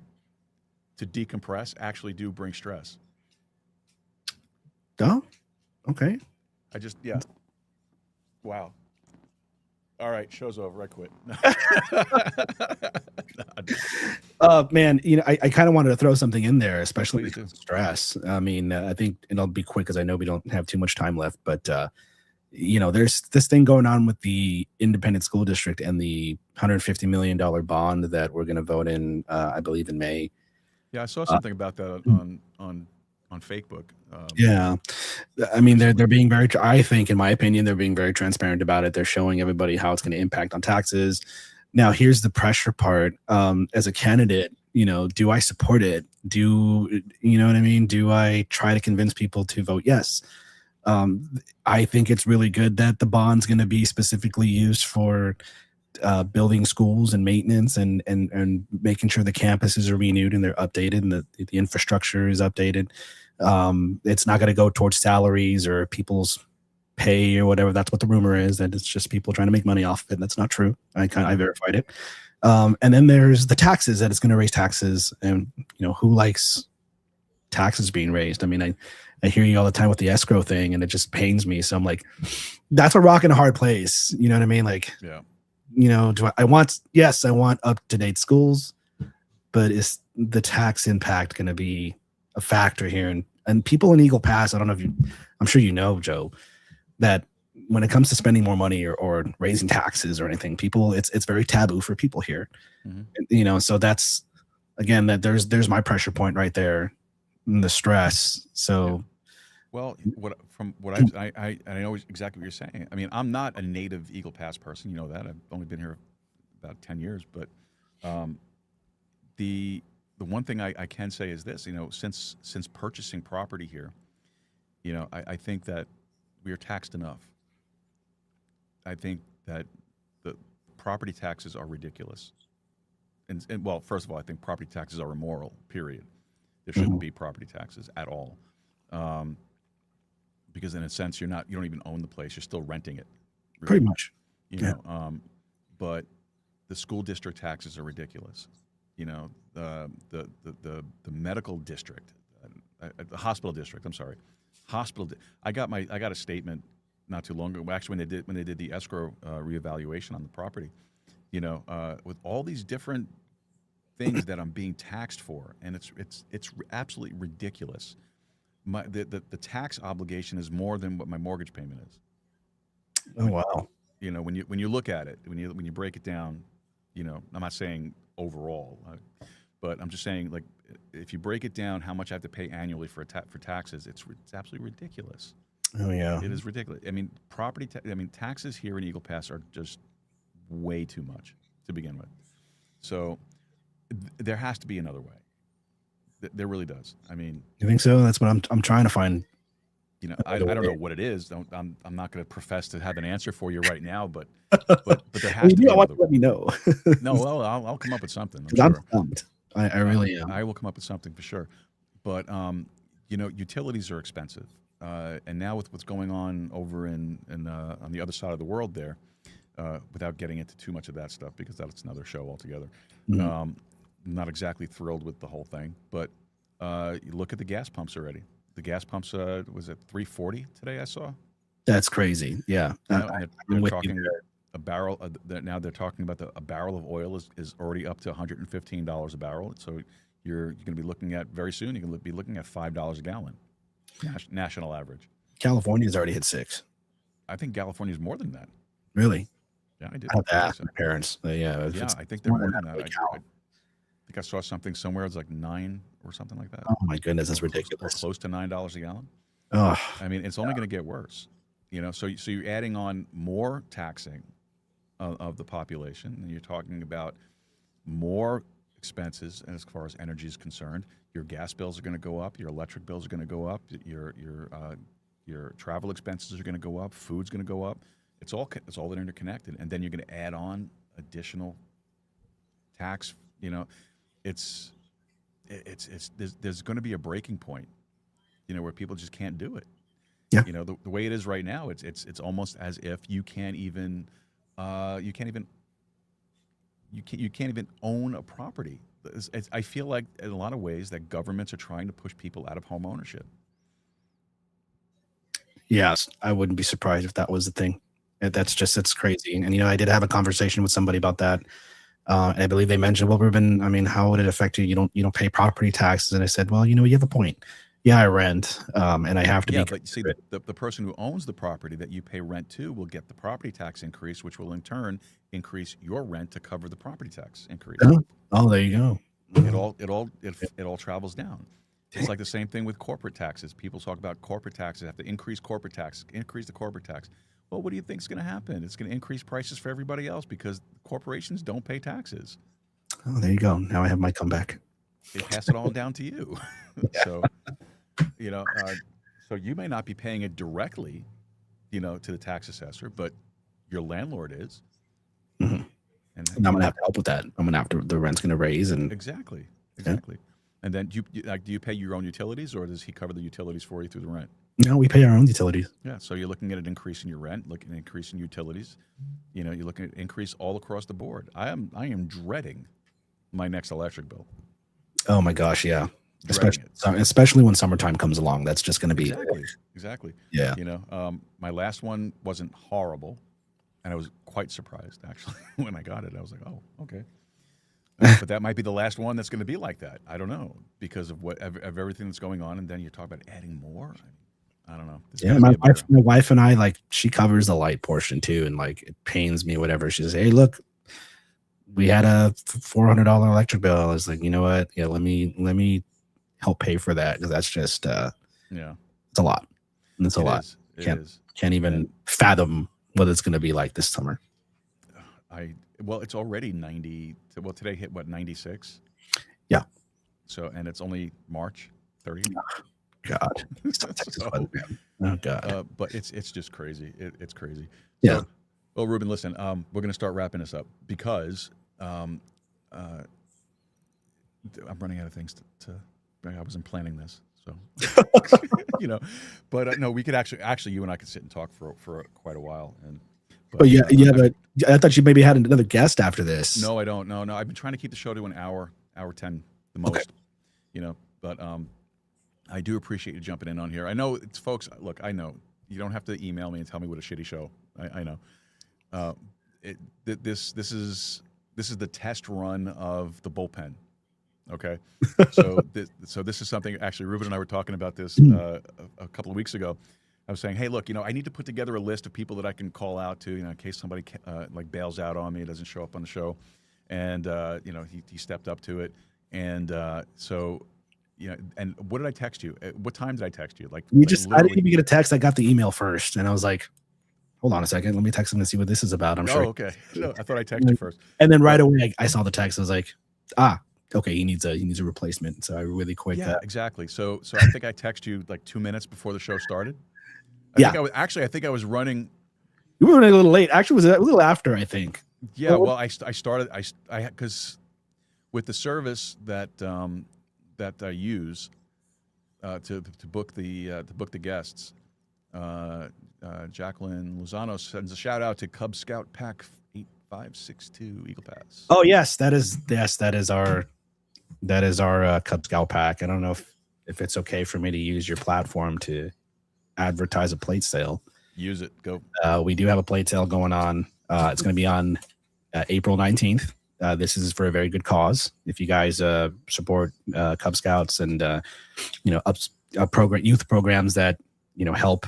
to decompress actually do bring stress. Oh, okay. Wow. All right, show's over. I quit. Man, I kind of wanted to throw something in there, especially with stress. I mean, I think, and I'll be quick because I know we don't have too much time left, but there's this thing going on with the independent school district and the $150 million bond that we're going to vote in, I believe, in May. Yeah, I saw something about that on Facebook. Yeah, I mean, they're being very. I think, in my opinion, they're being very transparent about it. They're showing everybody how it's going to impact on taxes. Now, here's the pressure part. As a candidate, do I support it? Do you know what I mean? Do I try to convince people to vote yes? I think it's really good that the bond's going to be specifically used for building schools and maintenance and making sure the campuses are renewed and they're updated and the infrastructure is updated. It's not going to go towards salaries or people's pay or whatever. That's what the rumor is, that it's just people trying to make money off of it. That's not true. I verified it. And then there's the taxes, that it's going to raise taxes, and who likes taxes being raised? I mean, I hear you all the time with the escrow thing, and it just pains me. So I'm like, that's a rock and a hard place. You know what I mean? Like, yeah. I want up-to-date schools, but is the tax impact going to be a factor here? And people in Eagle Pass, I don't know if I'm sure Joe, that when it comes to spending more money or raising taxes or anything, it's very taboo for people here. Mm-hmm. So that's, again, that there's my pressure point right there, the stress. So, yeah. Well, I know exactly what you're saying. I mean, I'm not a native Eagle Pass person. You know that. I've only been here about 10 years. But the one thing I can say is this. Since purchasing property here, I think that we are taxed enough. I think that the property taxes are ridiculous. And well, first of all, I think property taxes are immoral, period. There shouldn't be property taxes at all. Because in a sense, you don't even own the place; you're still renting it. Really. Pretty much, But the school district taxes are ridiculous. The medical district, the hospital district. I'm sorry, I got a statement not too long ago. Actually, when they did the escrow reevaluation on the property, with all these different things that I'm being taxed for, and it's absolutely ridiculous. The tax obligation is more than what my mortgage payment is. Oh wow! When you look at it, when you break it down, I'm not saying overall, but I'm just saying, like, if you break it down, how much I have to pay annually for taxes, it's absolutely ridiculous. Oh yeah, it is ridiculous. I mean, taxes here in Eagle Pass are just way too much to begin with. So there has to be another way. There really does. I mean, You think so? That's what I'm trying to find. you know, I don't know what it is. I'm not going to profess to have an answer for you right now, but there has to be. I want to let me know. No, well, I'll come up with something. I'm I'm sure. stumped. I really am. I will come up with something for sure. But you know, utilities are expensive, and now with what's going on over in on the other side of the world there, without getting into too much of that stuff because that's another show altogether. Not exactly thrilled with the whole thing, but you look at the gas pumps already. The gas pumps was at $3.40 today. I saw. That's crazy. Yeah, You know, and they're talking a barrel. Now they're talking about a barrel of oil is already up to $115 a barrel. So you're going to be looking at very soon. You're going to be looking at $5 a gallon, national average. California's already hit 6. I think California's more than that. Really? Yeah, I did. I have to ask my parents. Yeah, I think they're more than that. I think I saw something somewhere. It's like 9 or something like that. Oh my goodness, that's ridiculous. Or close to $9 a gallon. Oh, I mean, it's only going to get worse. You know, so you're adding on more taxing of the population, and you're talking about more expenses as far as energy is concerned. Your gas bills are going to go up. Your electric bills are going to go up. Your travel expenses are going to go up. Food's going to go up. It's all interconnected, and then you're going to add on additional tax. You know, there's going to be a breaking point. You know, where people just can't do it. Yeah. You know, the way it is right now, it's almost as if you can't even own a property. I feel like in a lot of ways that governments are trying to push people out of home ownership. yes. I wouldn't be surprised if that was the thing. It's crazy. And you know, I did have a conversation with somebody about that. And I believe they mentioned, well, Ruben, I mean, how would it affect you? You don't pay property taxes. And I said, well, you know, you have a point. Yeah, I rent, and I have to be. Yeah, but see, the person who owns the property that you pay rent to will get the property tax increase, which will in turn increase your rent to cover the property tax increase. Oh, there you go. It all travels down. It's like the same thing with corporate taxes. People talk about corporate taxes, have to increase corporate tax, increase the corporate tax. Well, what do you think is going to happen? It's going to increase prices for everybody else because corporations don't pay taxes. Oh, there you go. Now I have my comeback. They pass it all down to you. So, you know, so you may not be paying it directly, you know, to the tax assessor, but your landlord is. Mm-hmm. And I'm going to have to help with that. I'm going to have to, the rent's going to raise. And Exactly. Yeah. And then do you pay your own utilities, or does he cover the utilities for you through the rent? No, we pay our own utilities. Yeah, so you're looking at an increase in your rent, looking at an increase in utilities. You know, you're looking at an increase all across the board. I am dreading my next electric bill. Oh my gosh, yeah. Especially when summertime comes along. That's just going to be exactly. Yeah. You know, my last one wasn't horrible, and I was quite surprised actually when I got it. I was like, oh, okay. But that might be the last one that's going to be like that. I don't know, because of everything that's going on, and then you talk about adding more. I don't know. Yeah, my wife and I, like, she covers the light portion too, and like it pains me, whatever. She says, "Hey, look, we had a $400 electric bill." I was like, you know what? Yeah, let me help pay for that, because that's just it's a lot. And it's a lot. Can't even fathom what it's going to be like this summer. Well, it's already 90. Well, today hit what, 96? Yeah. So, and it's only March 30th. God. Oh God. But it's just crazy. It's crazy. Yeah. So, well, Ruben, listen, we're going to start wrapping this up because I'm running out of things to I wasn't planning this, so you know. But no, we could actually you and I could sit and talk for quite a while. But but I thought you maybe had another guest after this. No, I don't. No. I've been trying to keep the show to an hour 10 the most. Okay. You know, but I do appreciate you jumping in on here. I know it's folks. Look, I know you don't have to email me and tell me what a shitty show. I know. This is the test run of the bullpen. Okay, so this is something. Actually, Ruben and I were talking about this a couple of weeks ago. I was saying, hey, look, you know, I need to put together a list of people that I can call out to, you know, in case somebody like bails out on me, doesn't show up on the show, and you know, he stepped up to it, and so, you know, and what did I text you? What time did I text you? Like, I didn't even get a text. I got the email first, and I was like, hold on a second, let me text him and see what this is about. I'm sure. Oh, okay. No, I thought I texted you first. And then right away, I saw the text. I was like, okay, he needs a replacement. So I really quick. Yeah, exactly. So I think I texted you like 2 minutes before the show started. I think I was running. You were running a little late. Actually, it was a little after, I think. Yeah, well, I started because with the service that I use to book the guests, Jacqueline Lozano sends a shout out to Cub Scout Pack 8562 Eagle Pass. Oh yes, that is our Cub Scout Pack. I don't know if it's okay for me to use your platform to advertise a plate sale. Use it. Go. We do have a plate sale going on. It's going to be on April 19th. This is for a very good cause. If you guys support Cub Scouts and youth programs that help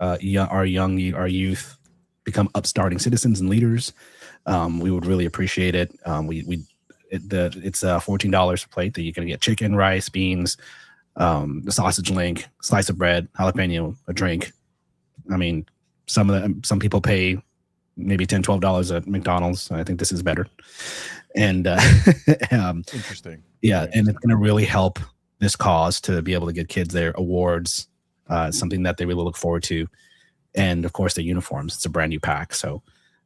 our youth become upstarting citizens and leaders, we would really appreciate it. It's $14 a plate that you can get chicken, rice, beans, the sausage link, slice of bread, jalapeno, a drink. I mean, some people pay maybe $10, $12 at McDonald's. I think this is better. And interesting. Yeah, and it's going to really help this cause to be able to get kids their awards, something that they really look forward to. And of course, their uniforms. It's a brand new pack. So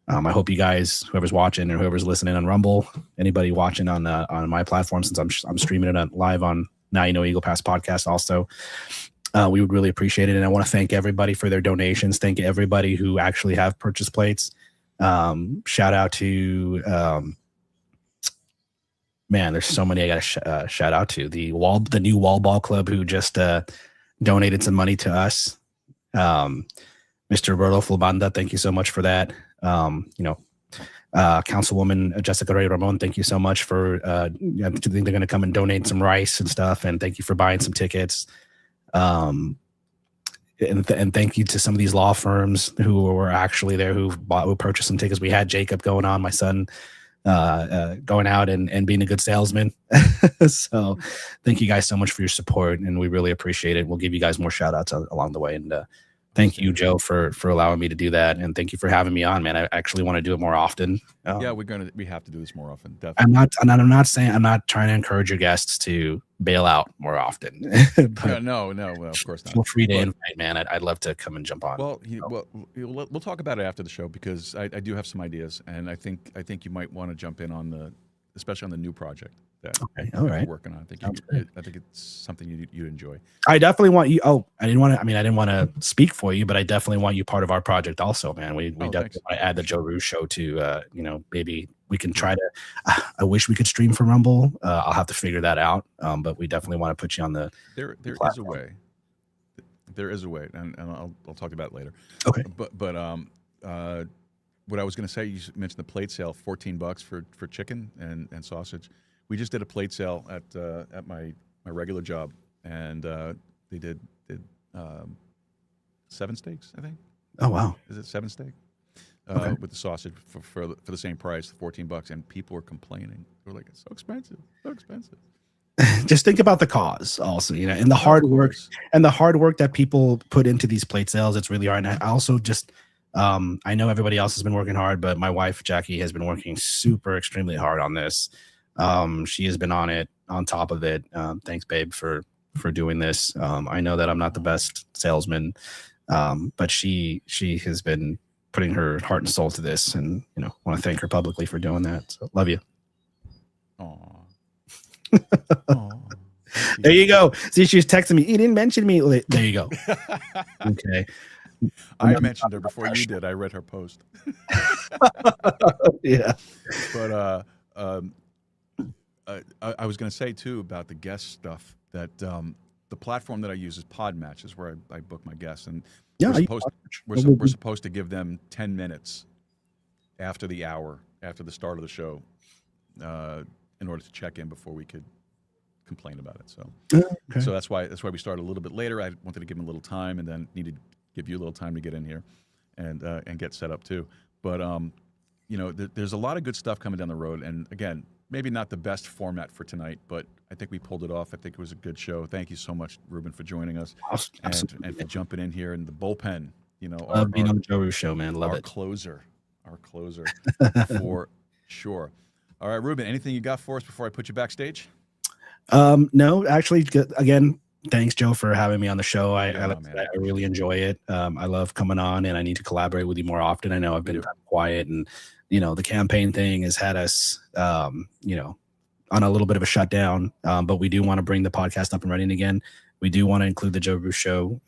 I hope you guys, whoever's watching or whoever's listening on Rumble, anybody watching on my platform, since I'm streaming it live on Now You Know Eagle Pass podcast also, we would really appreciate it. And I want to thank everybody for their donations. Thank everybody who actually have purchased plates. Shout out to, man, there's so many I got to shout out to. The new Wall Ball Club who just donated some money to us. Mr. Roberto Flabanda, thank you so much for that. Councilwoman Jessica Ray Ramon, thank you so much for, I think they're going to come and donate some rice and stuff. And thank you for buying some tickets. And thank you to some of these law firms who were actually there, who purchased some tickets. We had Jacob going on, my son, going out and being a good salesman. So thank you guys so much for your support, and we really appreciate it. We'll give you guys more shout outs along the way. And thank you, Joe, for allowing me to do that. And thank you for having me on, man. I actually want to do it more often. Yeah, we have to do this more often. Definitely. I'm not trying to encourage your guests to bail out more often. But no, well, of course not. Feel free to invite, man. I'd love to come and jump on. Well, we'll talk about it after the show, because I do have some ideas, and I think you might want to jump in especially on the new project that we're working on. I think it's something you enjoy. I definitely want you. Oh, I didn't want to speak for you, but I definitely want you part of our project also, man. We definitely want to add the Joe Rooz show to, maybe we can try to, I wish we could stream from Rumble. I'll have to figure that out. But we definitely want to put you on the There is a way. There is a way, and I'll talk about it later. Okay. But what I was going to say, you mentioned the plate sale, $14 for chicken and sausage. We just did a plate sale at my regular job, and they did 7 steaks, I think. Oh wow! Is it 7 steak? With the sausage for the same price, $14, and people were complaining. They were like, "It's so expensive, so expensive." Just think about the cause, also, and the hard work that people put into these plate sales. It's really hard. And I also just, I know everybody else has been working hard, but my wife Jackie has been working extremely hard on this. She has been on top of it. Thanks, babe, for doing this. I know that I'm not the best salesman, but she has been putting her heart and soul to this, and want to thank her publicly for doing that. So love you. Aww. There you go. See, she was texting me. You didn't mention me. There you go. Okay. I mentioned her before you did. I read her post. Yeah. But I was going to say too about the guest stuff that the platform that I use is Podmatch, is where I book my guests, and we're supposed to give them 10 minutes after the start of the show, in order to check in before we could complain about it. So that's why we started a little bit later. I wanted to give them a little time, and then needed to give you a little time to get in here and get set up too. But there's a lot of good stuff coming down the road, and again, maybe not the best format for tonight, but I think we pulled it off. I think it was a good show. Thank you so much, Ruben, for joining us and for jumping in here in the bullpen. Love being on the Joe Rooz show, man. Love our it. Closer for sure. All right, Ruben, anything you got for us before I put you backstage? No, actually, again, thanks, Joe, for having me on the show. I really enjoy it. I love coming on, and I need to collaborate with you more often. I know I've been kind of quiet, and the campaign thing has had us, on a little bit of a shutdown. But we do want to bring the podcast up and running again. We do want to include the Joe Rooz Show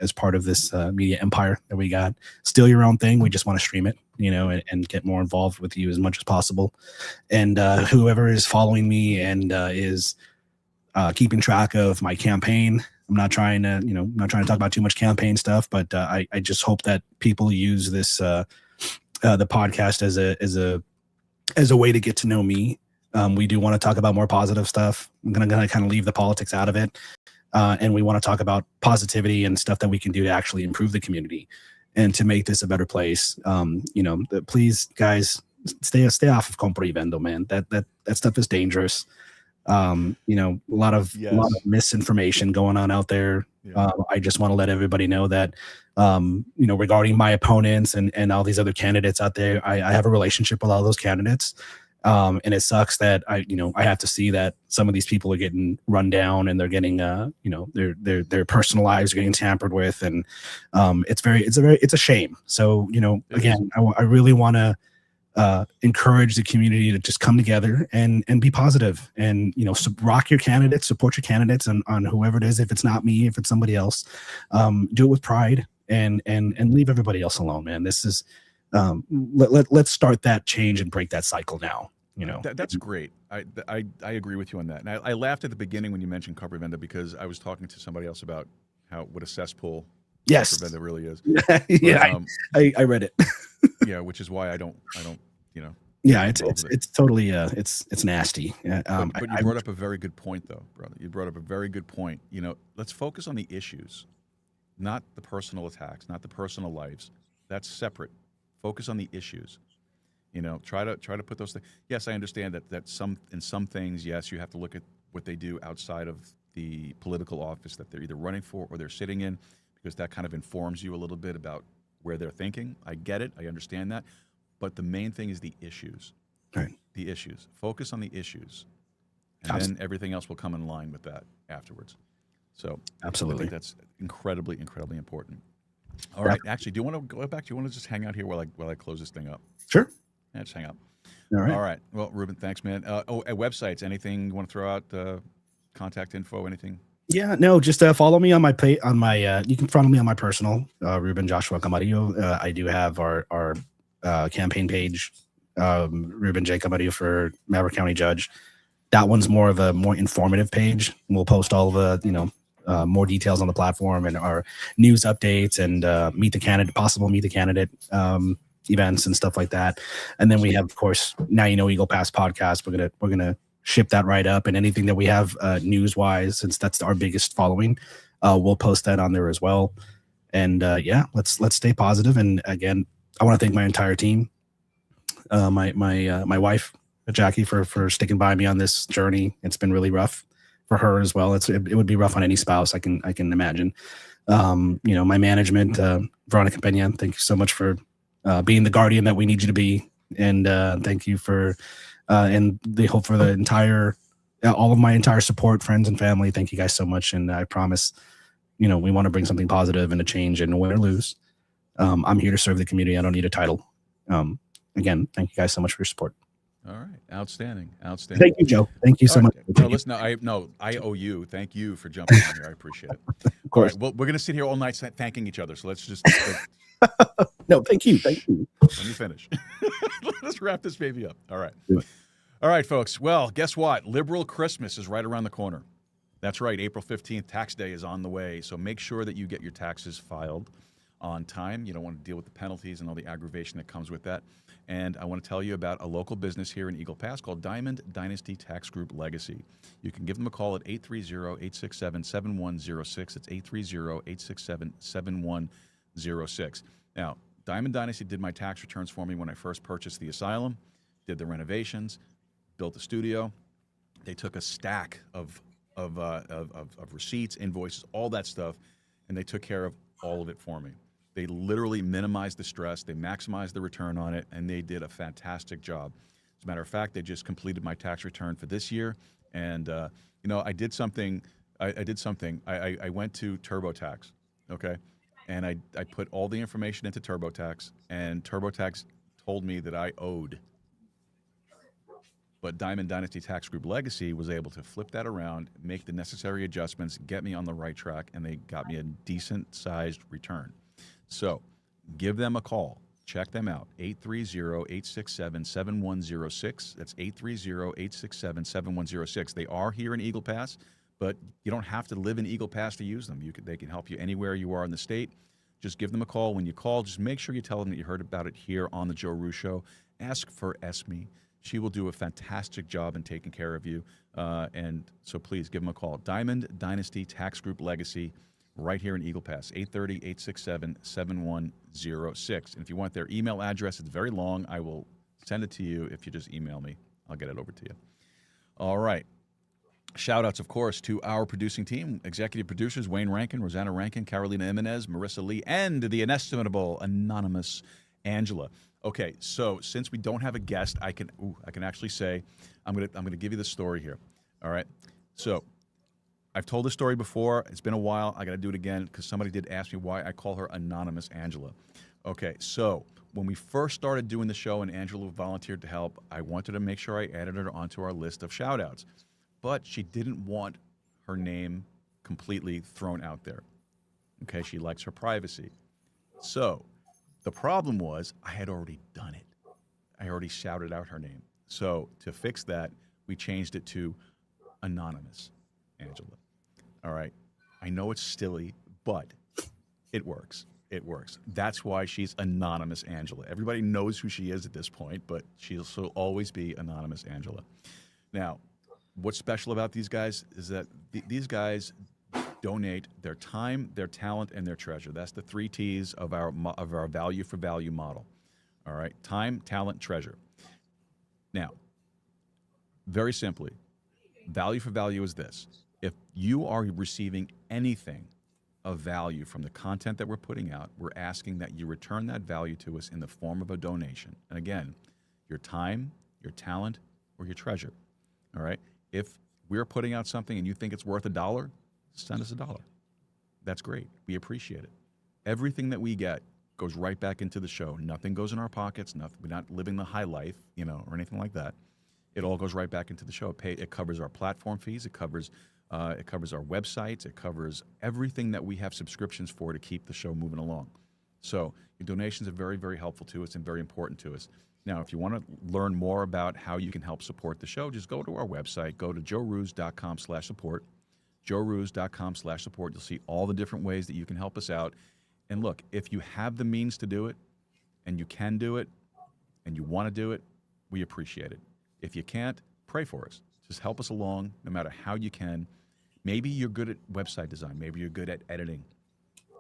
as part of this media empire that we got. Still your own thing. We just want to stream it, and get more involved with you as much as possible. And whoever is following me and is keeping track of my campaign, I'm not trying to talk about too much campaign stuff, but I just hope that people use this the podcast as a way to get to know me. We do want to talk about more positive stuff. I'm gonna kind of leave the politics out of it. And we want to talk about positivity and stuff that we can do to actually improve the community and to make this a better place. Please, guys, stay off of compra y vendo, man. That stuff is dangerous. A lot of misinformation going on out there. Yeah. I just want to let everybody know that, regarding my opponents and all these other candidates out there, I have a relationship with all those candidates. And it sucks that I have to see that some of these people are getting run down and they're getting, their personal lives are getting tampered with. And it's a shame. So, again, I really want to encourage the community to just come together and be positive and, rock your candidates, support your candidates on whoever it is. If it's not me, if it's somebody else, do it with pride and leave everybody else alone, man. This is, let's start that change and break that cycle now. That's great. I agree with you on that. And I laughed at the beginning when you mentioned compra y vendo because I was talking to somebody else about what a cesspool compra y vendo really is. Yeah, I read it. Yeah, which is why I don't. Yeah, it's totally it's nasty. But you brought up a very good point, though, brother. You brought up a very good point. Let's focus on the issues, not the personal attacks, not the personal lives. That's separate. Focus on the issues. Try to put those things. Yes, I understand that in some things, yes, you have to look at what they do outside of the political office that they're either running for or they're sitting in, because that kind of informs you a little bit about where they're thinking. I get it. I understand that. But the main thing is the issues. Right. The issues. Focus on the issues. And then everything else will come in line with that afterwards. So absolutely. I think that's incredibly, incredibly important. All right. Actually, do you want to go back? Do you want to just hang out here while I close this thing up? Sure. Yeah, just hang out. All right. Well, Ruben, thanks, man. Websites, anything you want to throw out? Contact info, anything? Yeah, no, just follow me on my you can follow me on my personal, Ruben Joshua Camarillo. I do have our campaign page, Ruben J. Camarillo for Maverick County Judge. That one's more of a more informative page. We'll post all the, more details on the platform and our news updates and possible meet the candidate events and stuff like that. And then we have, of course, Now You Know Eagle Pass podcast. We're gonna ship that right up, and anything that we have news wise, since that's our biggest following, we'll post that on there as well. And let's stay positive. And again, I want to thank my entire team, my wife Jackie for sticking by me on this journey. It's been really rough for her as well. It would be rough on any spouse, I can imagine. My management, Veronica Pena, thank you so much for being the guardian that we need you to be, and thank you for and the hope for the entire all of my entire support, friends and family. Thank you guys so much, and I promise we want to bring something positive and a change, and win or lose, I'm here to serve the community. I don't need a title. Again, thank you guys so much for your support. All right, outstanding. Thank you, Joe. Thank you so much. No, listen, I owe you. Thank you for jumping on here. I appreciate it. Of course. All right, well, we're gonna sit here all night thanking each other. So let's just no, thank you. Let me finish. Let's wrap this baby up. All right. All right, folks. Well, guess what? Liberal Christmas is right around the corner. That's right. April 15th, tax day is on the way. So make sure that you get your taxes filed on time. You don't want to deal with the penalties and all the aggravation that comes with that. And I want to tell you about a local business here in Eagle Pass called Diamond Dynasty Tax Group Legacy. You can give them a call at 830-867-7106. It's 830-867-7106. Now, Diamond Dynasty did my tax returns for me when I first purchased the Asylum, did the renovations, built the studio. They took a stack of receipts, invoices, all that stuff, and they took care of all of it for me. They literally minimized the stress, they maximized the return on it, and they did a fantastic job. As a matter of fact, they just completed my tax return for this year. And, I did something. I went to TurboTax, okay? And I put all the information into TurboTax, and TurboTax told me that I owed. But Diamond Dynasty Tax Group Legacy was able to flip that around, make the necessary adjustments, get me on the right track, and they got me a decent-sized return. So give them a call. Check them out, 830-867-7106. That's 830-867-7106. They are here in Eagle Pass, but you don't have to live in Eagle Pass to use them. They can help you anywhere you are in the state. Just give them a call. When you call, just make sure you tell them that you heard about it here on the Joe Rooz Show. Ask for Esme. She will do a fantastic job in taking care of you. And so please give them a call. Diamond Dynasty Tax Group Legacy, right here in Eagle Pass, 830-867-7106. And if you want their email address, it's very long. I will send it to you. If you just email me, I'll get it over to you. All right. Shout-outs, of course, to our producing team, executive producers Wayne Rankin, Rosanna Rankin, Carolina Jimenez, Marissa Lee, and the inestimable anonymous Angela. Okay, so since we don't have a guest, I can actually say I'm gonna give you the story here. All right. So I've told this story before. It's been a while. I got to do it again because somebody did ask me why I call her Anonymous Angela. Okay, so when we first started doing the show and Angela volunteered to help, I wanted to make sure I added her onto our list of shout-outs. But she didn't want her name completely thrown out there. Okay, she likes her privacy. So the problem was I had already done it. I already shouted out her name. So to fix that, we changed it to Anonymous Angela. All right. I know it's silly, but it works. It works. That's why she's Anonymous Angela. Everybody knows who she is at this point, but she'll always be Anonymous Angela. Now, what's special about these guys is that these guys donate their time, their talent, and their treasure. That's the 3 T's of our value for value model. All right. Time, talent, treasure. Now, very simply, value for value is this. If you are receiving anything of value from the content that we're putting out, we're asking that you return that value to us in the form of a donation. And again, your time, your talent, or your treasure. All right? If we're putting out something and you think it's worth $1, send us $1. That's great. We appreciate it. Everything that we get goes right back into the show. Nothing goes in our pockets. Nothing. We're not living the high life, or anything like that. It all goes right back into the show. It covers our platform fees. It covers our websites. It covers everything that we have subscriptions for to keep the show moving along. So your donations are very, very helpful to us and very important to us. Now, if you want to learn more about how you can help support the show, just go to our website. Go to joerooz.com/support. joerooz.com/support. You'll see all the different ways that you can help us out. And look, if you have the means to do it, and you can do it, and you want to do it, we appreciate it. If you can't, pray for us. Just help us along no matter how you can. Maybe you're good at website design. Maybe you're good at editing.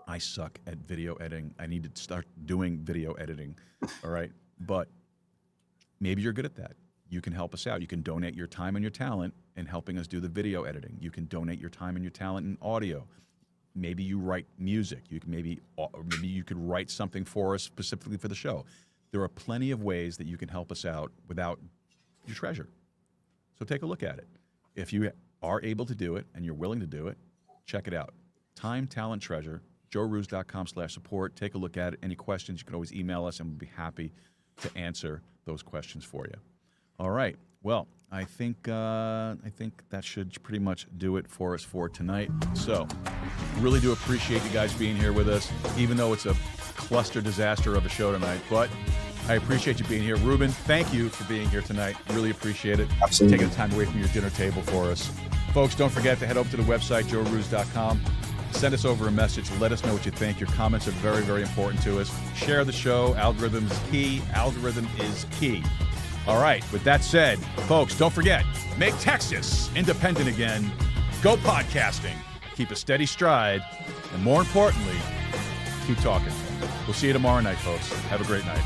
I suck at video editing. I need to start doing video editing, all right? But maybe you're good at that. You can help us out. You can donate your time and your talent in helping us do the video editing. You can donate your time and your talent in audio. Maybe you write music. Maybe you could write something for us specifically for the show. There are plenty of ways that you can help us out without your treasure. So take a look at it. If you are able to do it and you're willing to do it, check it out. Time, talent, treasure, joerooz.com/support. Take a look at it. Any questions, you can always email us and we'll be happy to answer those questions for you. All right. Well, I think that should pretty much do it for us for tonight. So really do appreciate you guys being here with us, even though it's a cluster disaster of a show tonight. But I appreciate you being here. Ruben, thank you for being here tonight. Really appreciate it. Absolutely. Taking the time away from your dinner table for us. Folks, don't forget to head over to the website, joerooz.com. Send us over a message. Let us know what you think. Your comments are very, very important to us. Share the show. Algorithm is key. Algorithm is key. All right. With that said, folks, don't forget, make Texas independent again. Go podcasting. Keep a steady stride. And more importantly, keep talking. We'll see you tomorrow night, folks. Have a great night.